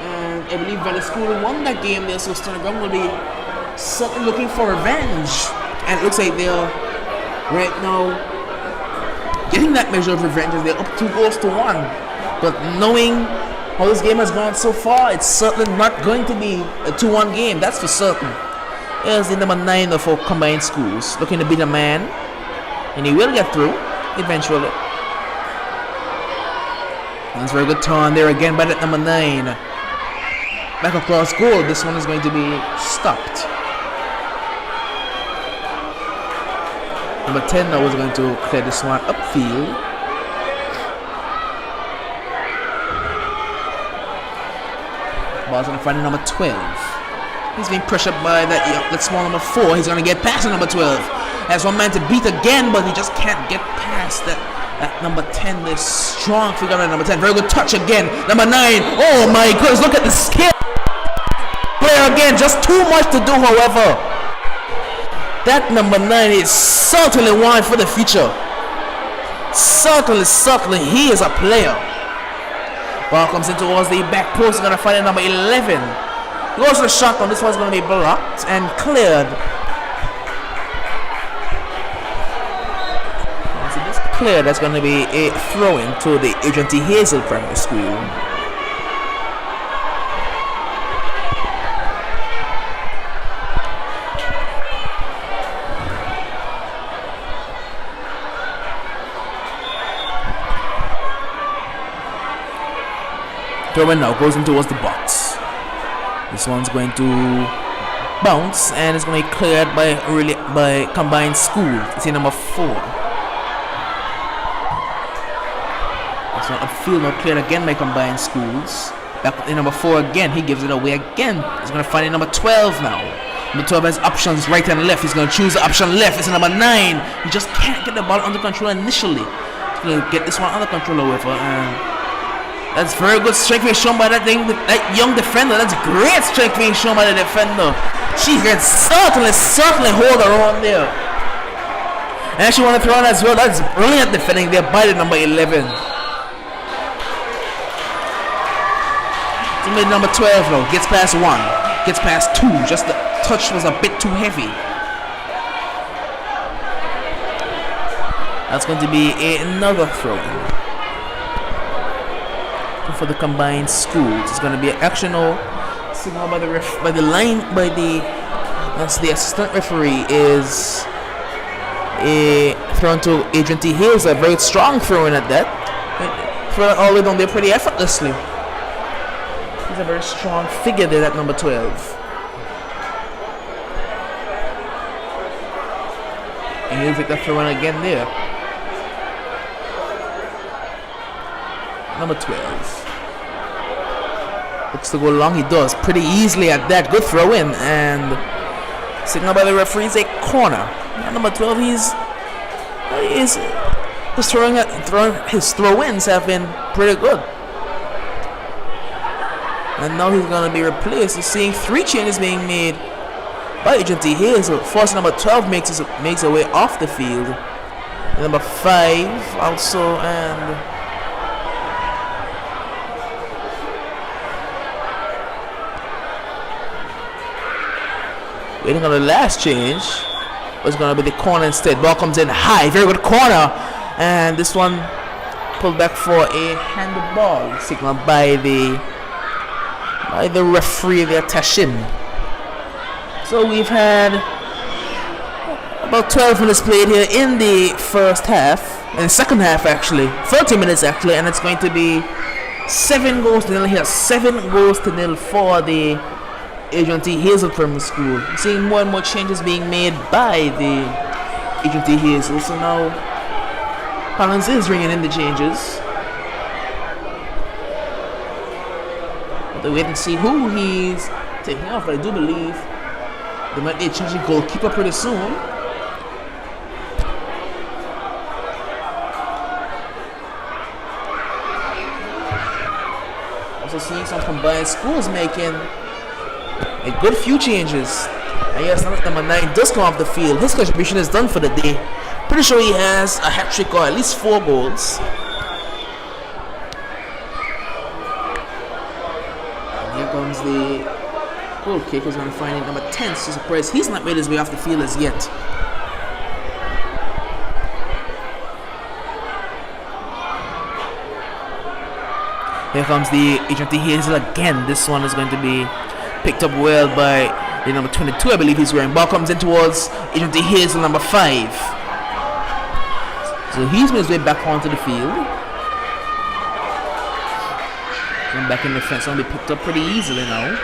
And I believe Valley School won that game there, so Stoneground will be certainly looking for revenge. And it looks like they're right now getting that measure of revenge as they're up 2-1. But knowing how this game has gone so far, it's certainly not going to be a 2-1 game, that's for certain. Here's the number 9 of our combined schools, looking to be the man, and he will get through eventually. That's a very good turn there again by that number 9. Back across goal, this one is going to be stopped. Number 10 now is going to clear this one upfield. Ball's going to find number 12. He's being pressured by that small number 4. He's going to get past the number 12. Has one man to beat again, but he just can't get past that number 10. This strong figure at number 10. Very good touch again. Number 9. Oh my goodness, look at the skill. Player again, just too much to do, however. That number 9 is certainly one for the future. Certainly, he is a player. Ball comes in towards the back post. Gonna find it number 11. Goes to the shot on this one's gonna be blocked and cleared. So this clear, that's gonna be a throw-in to the Adrian T. Hazel Primary School. Throw-in now goes in towards the box. This one's going to bounce and it's going to be cleared by Combined School. It's in number 4. This one upfield now cleared again by Combined Schools. Back in number 4 again. He gives it away again. He's going to find it number 12 now. Number 12 has options right and left. He's going to choose the option left. It's number 9. He just can't get the ball under control initially. He's going to get this one under control with her. And that's very good strength being shown by that young defender. That's great strength being shown by the defender. She can certainly hold her own there. And she want to throw in as well. That's brilliant defending there by the number 11. Teammate number 12 now gets past 1, gets past 2. Just the touch was a bit too heavy. That's going to be another throw-in for the Combined Schools. It's going to be an actional signal by the assistant referee is a thrown to Adrian T. Hayes. A very strong throw in at that. Throw it all the way down there pretty effortlessly. He's a very strong figure there, that number 12. And he'll take the throw in again there. Number 12. Looks to go long. He does pretty easily at that. Good throw in and signal by the referee is a corner. And number 12, his throw-ins have been pretty good. And now he's gonna be replaced. He's seeing 3 changes being made by Adrian T. Hayes. So force number 12 makes her way off the field. And number 5 also, and waiting on the last change was going to be the corner instead. Ball comes in high, very good corner, and this one pulled back for a handball signaled by the referee there, Tashin. So we've had about 12 minutes played here in the first half, in the second half actually, 30 minutes actually, and it's going to be 7-0 here, 7-0 for the Adrian T. Hazel Primary School. We're seeing more and more changes being made by the Adrian T. Hazel. So now Collins is ringing in the changes. But wait and see who he's taking off. But I do believe they might be changing goalkeeper pretty soon. Also seeing some Combined Schools making a good few changes. And yes, number 9 does come off the field. His contribution is done for the day. Pretty sure he has a hat-trick or at least 4 goals. And here comes the goal kick. He's going to find it number 10. So surprised he's not made his way off the field as yet. Here comes the Adrian T. Hazel again. This one is going to be picked up well by the number 22, I believe he's wearing. Ball comes in towards Adrian T. Hazel, number 5. So he's made his way back onto the field. Going back in the fence, going to be picked up pretty easily now.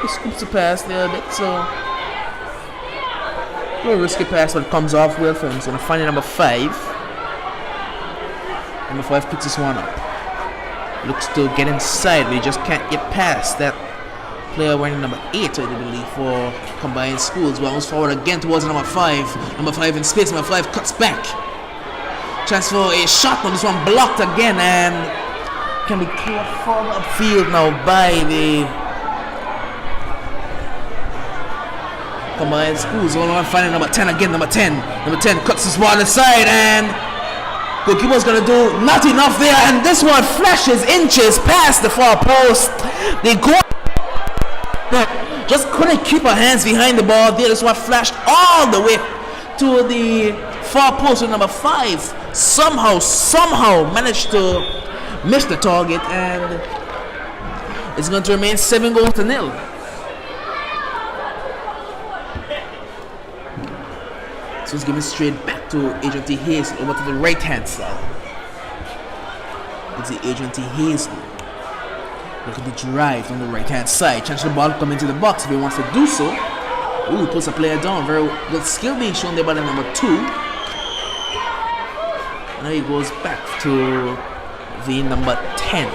He scoops the pass there a bit, so a little risky pass, but it comes off well for him. So going to find number 5. Number 5 picks this one up. Looks to get inside, but he just can't get past that player wearing number 8, I believe, for Combined Schools. Bounce forward again towards number 5. Number 5 in space. Number 5 cuts back. Chance for a shot. Now this one blocked again and can be cleared further upfield now by the Combined Schools. All on finding number 10 again. Number 10 cuts this one aside and Goalkeeper's gonna do not enough there, and this one flashes inches past the far post. The goal just couldn't keep her hands behind the ball there. This one flashed all the way to the far post with number 5. Somehow managed to miss the target, and it's going to remain 7-0. So it's giving straight back to Agent T. Hazel over to the right hand side. It's the Agent T. Hazel looking to drive on the right hand side. Chance the ball come into the box if he wants to do so. Ooh, puts a player down. Very good skill being shown there by the number 2. Now he goes back to the number 10.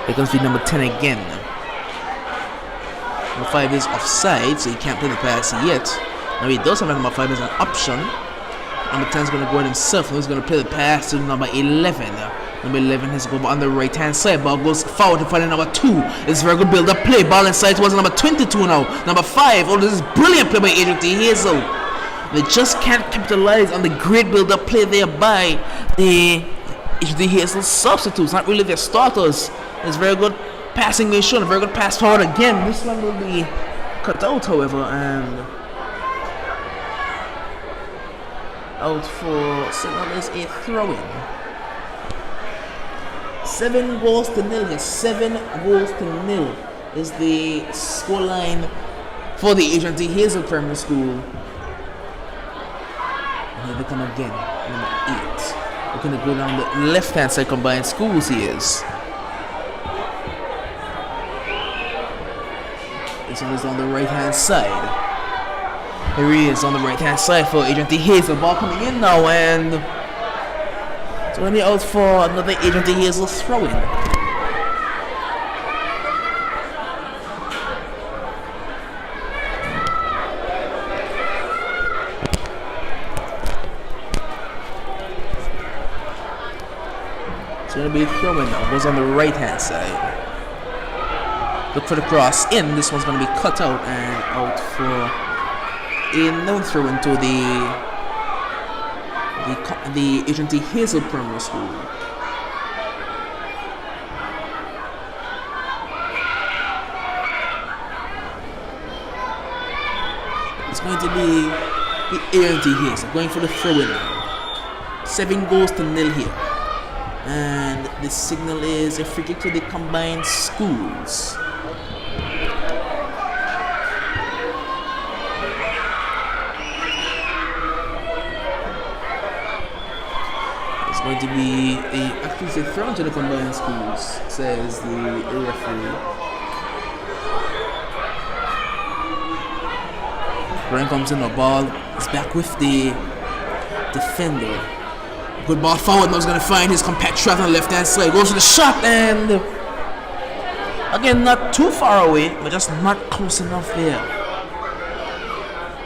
Here comes the number 10 again. Number 5 is offside, so he can't play the pass yet. Now he does have a number 5 as an option. Number 10 is going to go out himself. Now he's going to play the pass to number 11. Number 11 has to go on the right hand side. Ball goes forward to find number 2. It's a very good build up play. Ball inside towards number 22 now. Number 5. Oh, this is brilliant play by Agent T. Hazel. They just can't capitalize on the great build up play there by the Agent T. Hazel substitutes. Not really their starters. It's very good passing being shown. A very good pass forward again. This one will be cut out, however, and out for Signal is a throw-in. 7-0 here. 7-0 is the scoreline for the Agent T. Hazel Primary School. And here they come again. Number 8. We're going to go down the left-hand side combined schools he is. This one is on the right-hand side. Here he is on the right-hand side for Agent T. Hazel. Ball coming in now, and it's going to be out for another Agent T. Hazel throw-in. It's going to be a throw-in now. Goes on the right-hand side. Look for the cross in. This one's going to be cut out and out for a no throw into the Agent T. Hazel Primary School. It's going to be the Agent T. Hazel going for the throw-in now. 7-0 here. And the signal is a free kick to the combined schools. It's going to be actually a throw to the combined schools, says the referee. Brian comes in, the ball is back with the defender. Good ball forward. Now he's going to find his compatriot on the left hand side. Goes to the shot, and again, not too far away, but just not close enough there.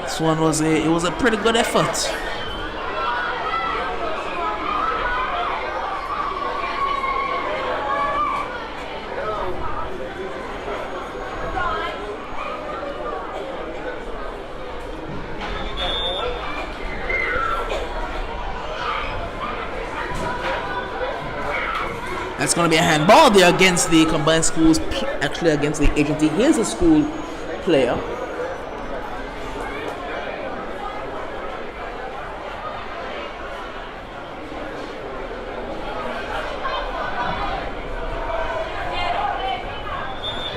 This one was a pretty good effort. That's going to be a handball there against the combined schools, actually against the Agent T. Hazel School player.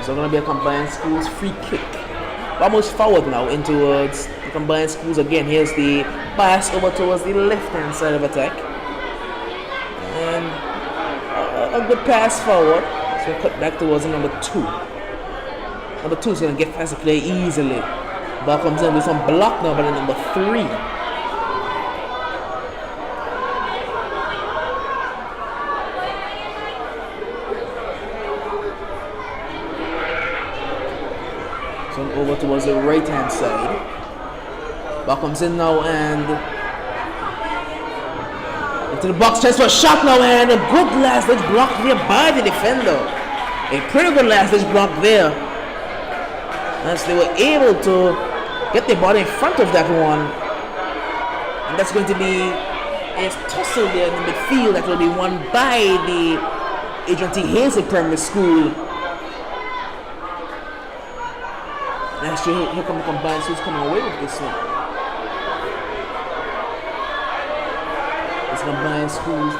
So going to be a combined schools free kick. Almost forward now in towards the combined schools again. Here's the pass over towards the left hand side of attack. And a good pass forward. So cut back towards number 2. Number 2 is going to get past the play easily. Ball comes in with some block now by the number 3. So over towards the right hand side. Ball comes in now and into the box, chance for a shot now, and a good last ditch block there by the defender. A pretty good last ditch block there, as they were able to get their body in front of that one. And that's going to be is tussle there in the midfield that will be won by the Adrian T. Hazel Primary School. Next year, here come the combined schools coming away with this one. It's combined schools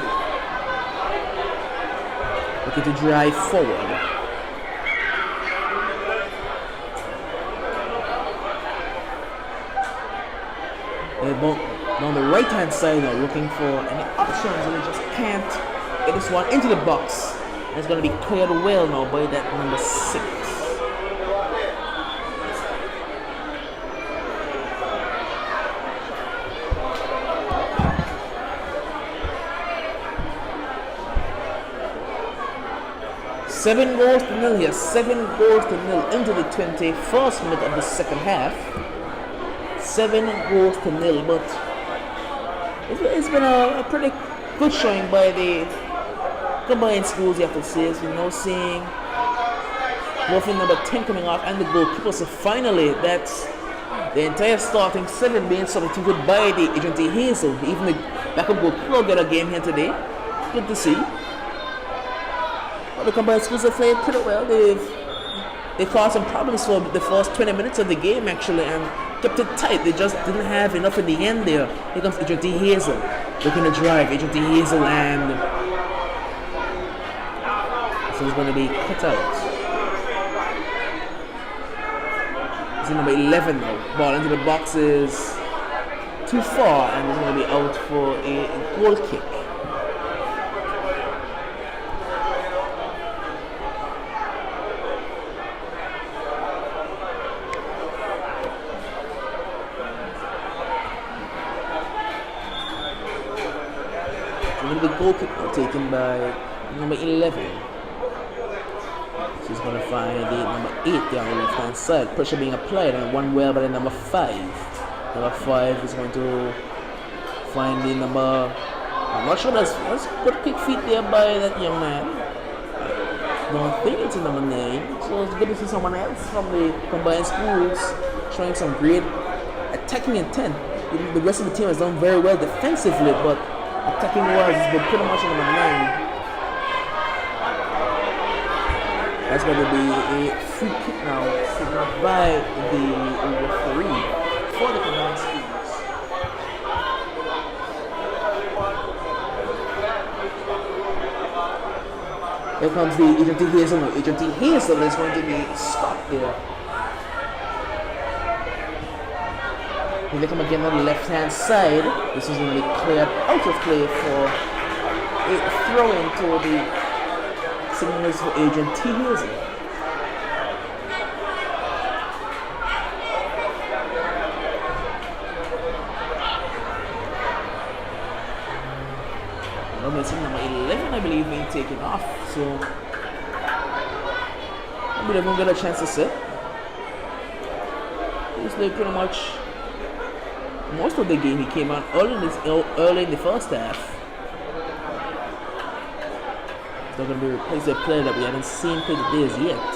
looking to drive forward. On the right hand side now, looking for any options, and they just can't get this one into the box. And it's going to be cleared well now by that number 6. Seven goals to nil here. 7 goals to nil into the 21st minute of the second half. 7 goals to nil, but it's been a pretty good showing by the combined schools, you have to say. As we know, seeing both in number 10 coming off and the goalkeeper. So finally, that's the entire starting 7 being substituted by the Adrian T. Hazel. Even the backup goalkeeper got a game here today. Good to see. But the combined schools have played pretty well. They caused some problems for the first 20 minutes of the game actually, and kept it tight. They just didn't have enough in the end there. Here comes Adrian T. Hazel looking to drive. Adrian T. Hazel, and this is going to be cut out. This is number 11 now. Ball into the box is too far, and it's going to be out for a goal kick. The goal kick taken by number 11. She's going to find the number 8 there on the left hand side. Pressure being applied, and one well by the number 5. Number 5 is going to find the number. I'm not sure that's good kick feet there by that young man. I don't think it's a number 9. So it's good to see someone else from the combined schools showing some great attacking intent. The rest of the team has done very well defensively, but attacking wise has been pretty much on number 9. That's going to be a free kick now, signaled by the referee for the combined schools. Here comes the Adrian T. Hazel. No, Adrian T. Hazel is going to be stopped there. Here they come again on the left hand side. This is going to be cleared out of play for a throw in to the signalers for Adrian T. Hazel. Number 11, I believe, being taken off. So maybe they won't get a chance to sit. He's like pretty much most of the game. He came out early in the first half. They're going to be replaced with a player that we haven't seen play the days yet.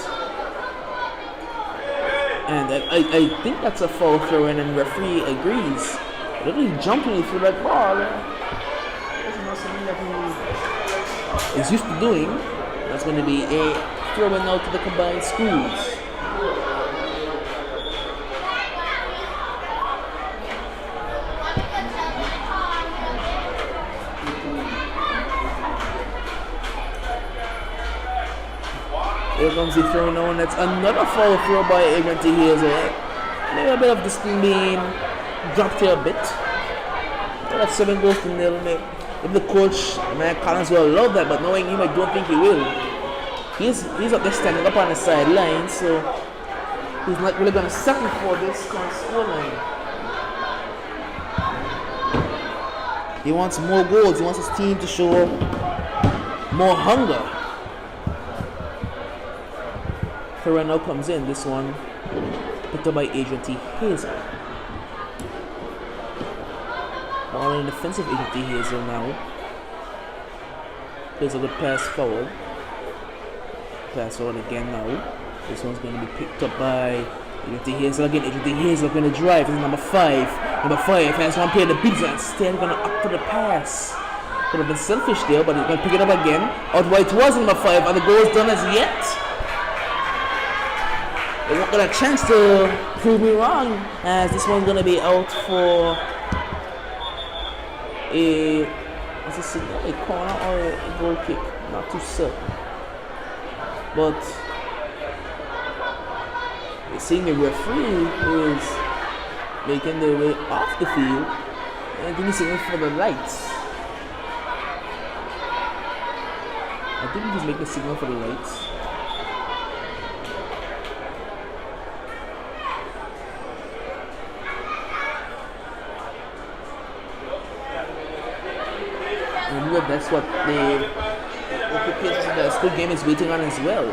And I think that's a foul throw in, and referee agrees. Literally jumping through that ball. That's not something that he is used to doing. That's going to be a throw in out to the combined schools. Here comes the throw now, and that's another foul throw by Adrian T. Hazel. Maybe a bit of discipline being dropped here a bit. That's 7 goals to nil. If the coach, Matt Collins, will allow that, but knowing him, I don't think he will. He's up there standing up on the sideline, so he's not really going to settle for this kind of scoreline. He wants more goals. He wants his team to show more hunger. Throw now comes in. This one picked up by Adrian T. Hazel. Ball in defensive Adrian T. Hazel now. Plays a good pass forward. Pass forward again now. This one's going to be picked up by Adrian Hazel again. Adrian Hazel going to drive. This is number 5. Number 5 has one player the bigs and still going to up for the pass. Could have been selfish there, but he's going to pick it up again. Out wide towards number 5, and the goal is done as yet. They won't get a chance to prove me wrong, as this one's going to be out for a corner or a goal kick. Not too certain. But the senior referee is making their way off the field, and I think he's signaling for the lights. I think he's making a signal for the lights. And that's what the school game is waiting on as well.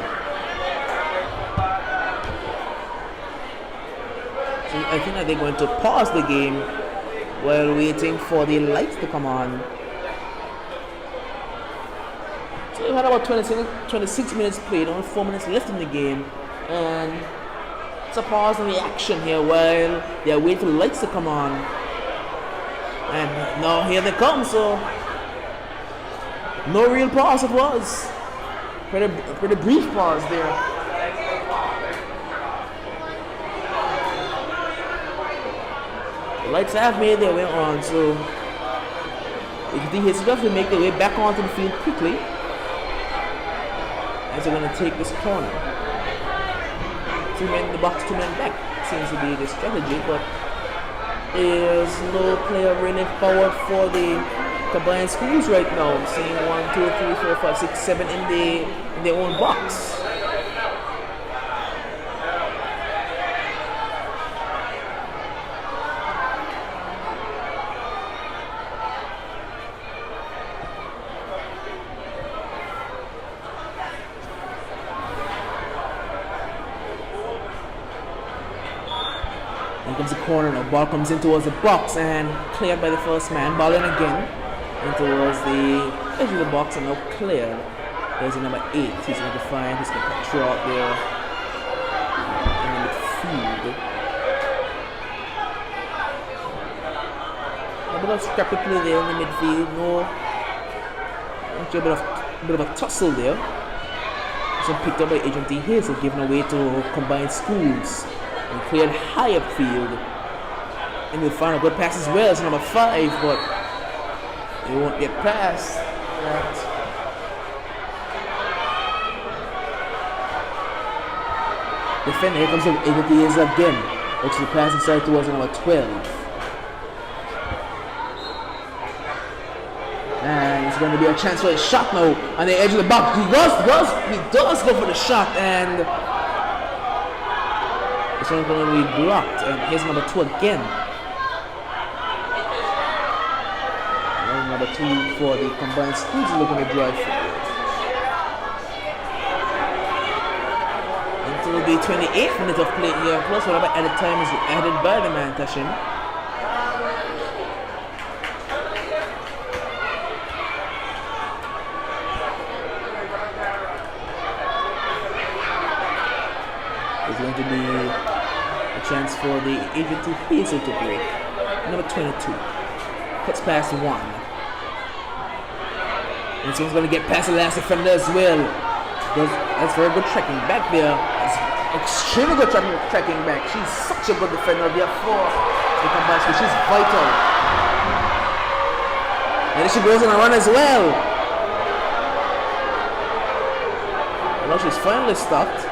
So I think that they're going to pause the game while waiting for the lights to come on. So we had about 26 minutes played, only 4 minutes left in the game, and it's a pause in the action here while they're waiting for the lights to come on. And now here they come, so no real pause it was. Pretty brief pause there. The lights have made their way on, so it's enough to make their way back onto the field quickly as they're going to take this corner. 2 men in the box, 2 men back seems to be the strategy, but there's no player really forward for the combined schools right now. I'm seeing 1, 2, 3, 4, 5, 6, 7 in their own box. Here comes the corner. The ball comes in towards the box and cleared by the first man. Ball in again. And towards the edge of the box and now cleared. There's a number 8. He's going to find. He's going to throw out there in the midfield. A bit of scrappy play there in the midfield. No, actually a bit of a tussle there. So picked up by Agent D. Hazel, given away to combined schools and cleared high upfield. And we'll find a good pass as well. It's number 5, but they won't get past that. Defender, here comes the Hazel again. Looks to the pass inside towards number 12. And it's going to be a chance for a shot now on the edge of the box. He does go for the shot, and it's not going to be blocked. And here's number 2 again. And number 2 for the combined schools looking to drive forward. Until the 28th minute of play here, plus whatever added time is added by the man Tashin. Going to be a chance for the Agent Hazel to break. Number 22 cuts past 1, and someone's going to get past the last defender as well. That's very good tracking back there. That's extremely good tracking back. She's such a good defender. Therefore, the combined school, she's vital. And she goes on a run as well. And now she's finally stopped.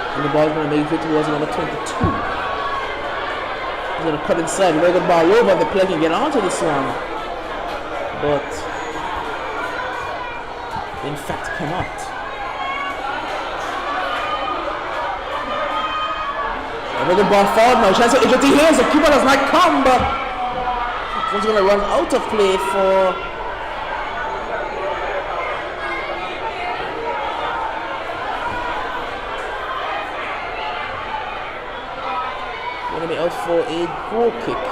And the ball's going to make it towards number 22. He's going to cut inside. Very good ball over. The player can get onto this one. But, in fact, cannot. A very good ball forward now. Chance for Agent Hazel. The keeper does not come, but he's going to run out of play for out for a goal kick.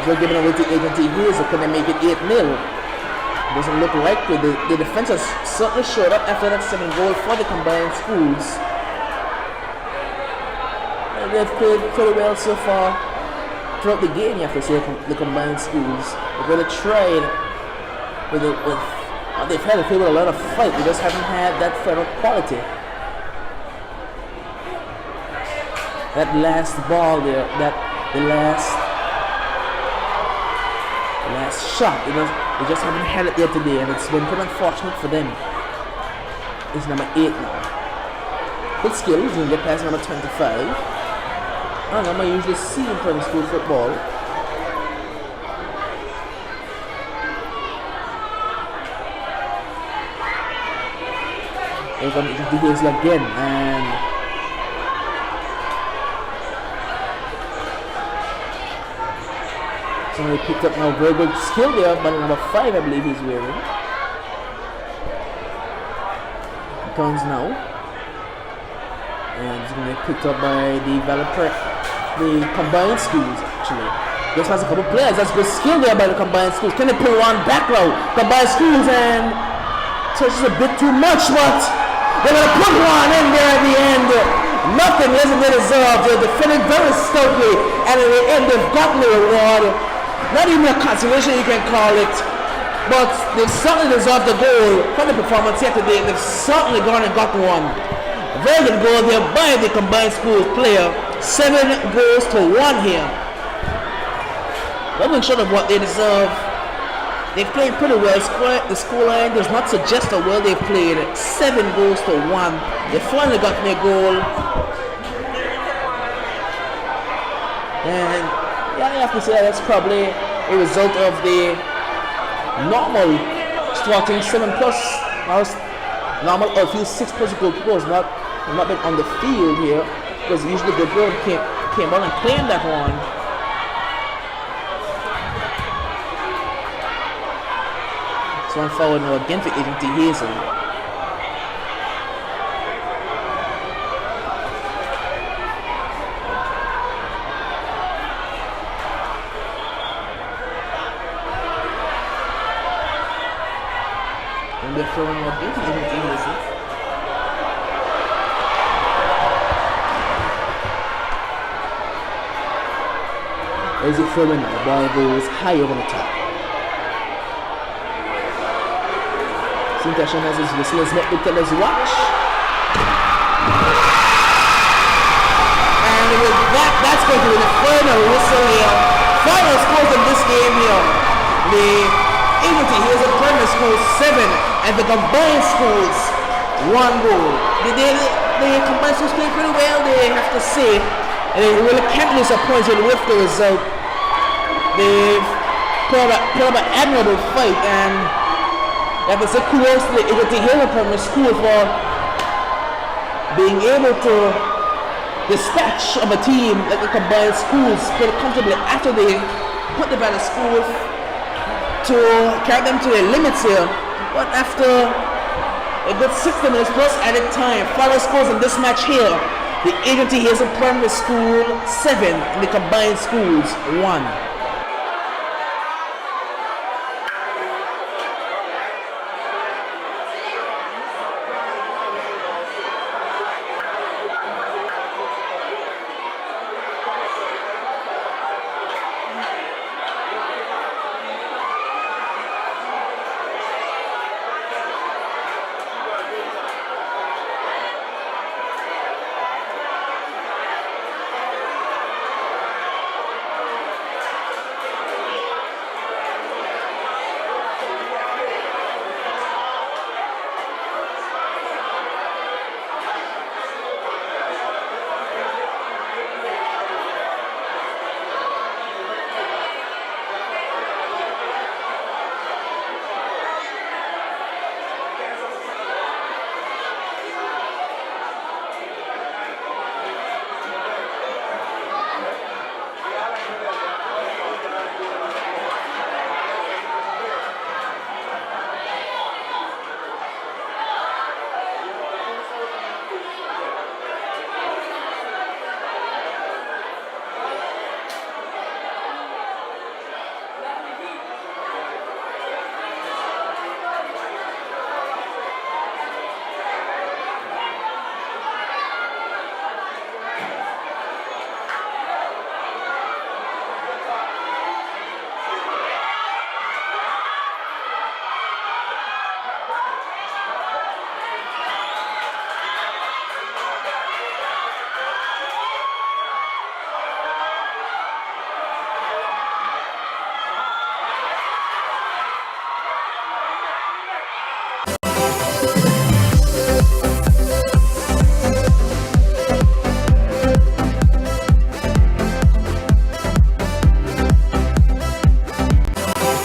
They're giving away to Agency Hazel. Can they make it 8-0? Doesn't look likely. The defense has certainly showed up after that 7 goal for the combined schools. And they've played pretty well so far throughout the game, you have to say, the combined schools. They've really tried with they've had to play with a lot of fight. They just haven't had that final quality. That last ball there, the last shot, they just haven't had it there today, and it's been pretty unfortunate for them. It's number 8 now. Good skills, you can get past number 25. I don't know, I usually see in primary school football. They're going to do this again, and somebody picked up now. Very good skill there, but number 5 I believe he's wearing. Comes now, and it's going to be picked up by the combined schools actually. Just has a couple players. That's good skill there by the combined schools. Can they pull one back row? Combined schools, and touches a bit too much, but they're going to put one in there at the end. Nothing less than deserved. They're defending very stoutly, and at the end they've gotten the reward. Not even a consolation you can call it, but they've certainly deserved the goal from the performance here today. They've certainly gone and got one. A very good goal there by the combined schools player. 7 goals to 1 here. Nothing short of what they deserve. They've played pretty well. The scoreline does not suggest how well they've played. 7 goals to 1. They finally got their goal. And yeah, I have to say that's probably a result of the normal starting 7 plus. Normal or 6 plus goals not been on the field here, because usually the goal came on and claimed that one. So I'm forward now again for Agency Hazel. And they're throwing more again for Agency Hazel. As he throwing, the ball goes high over the top. Sintashan has his listeners met the tellers watch. And with that's going to be the final whistle here. Final scores in this game here. The Agency Hazel primary school 7 and the combined schools 1 goal. The combined schools played pretty well, they have to say. And they really can't be disappointed with the result. They've put up an admirable fight, and I have to say kudos to the Agency Hazel primary school for being able to dispatch of a team like the combined schools pretty comfortably after they put them out of school to carry them to their limits here. But after a good 60 minutes plus added time, final scores in this match here. The Agency Hazel primary school 7 and the combined schools 1.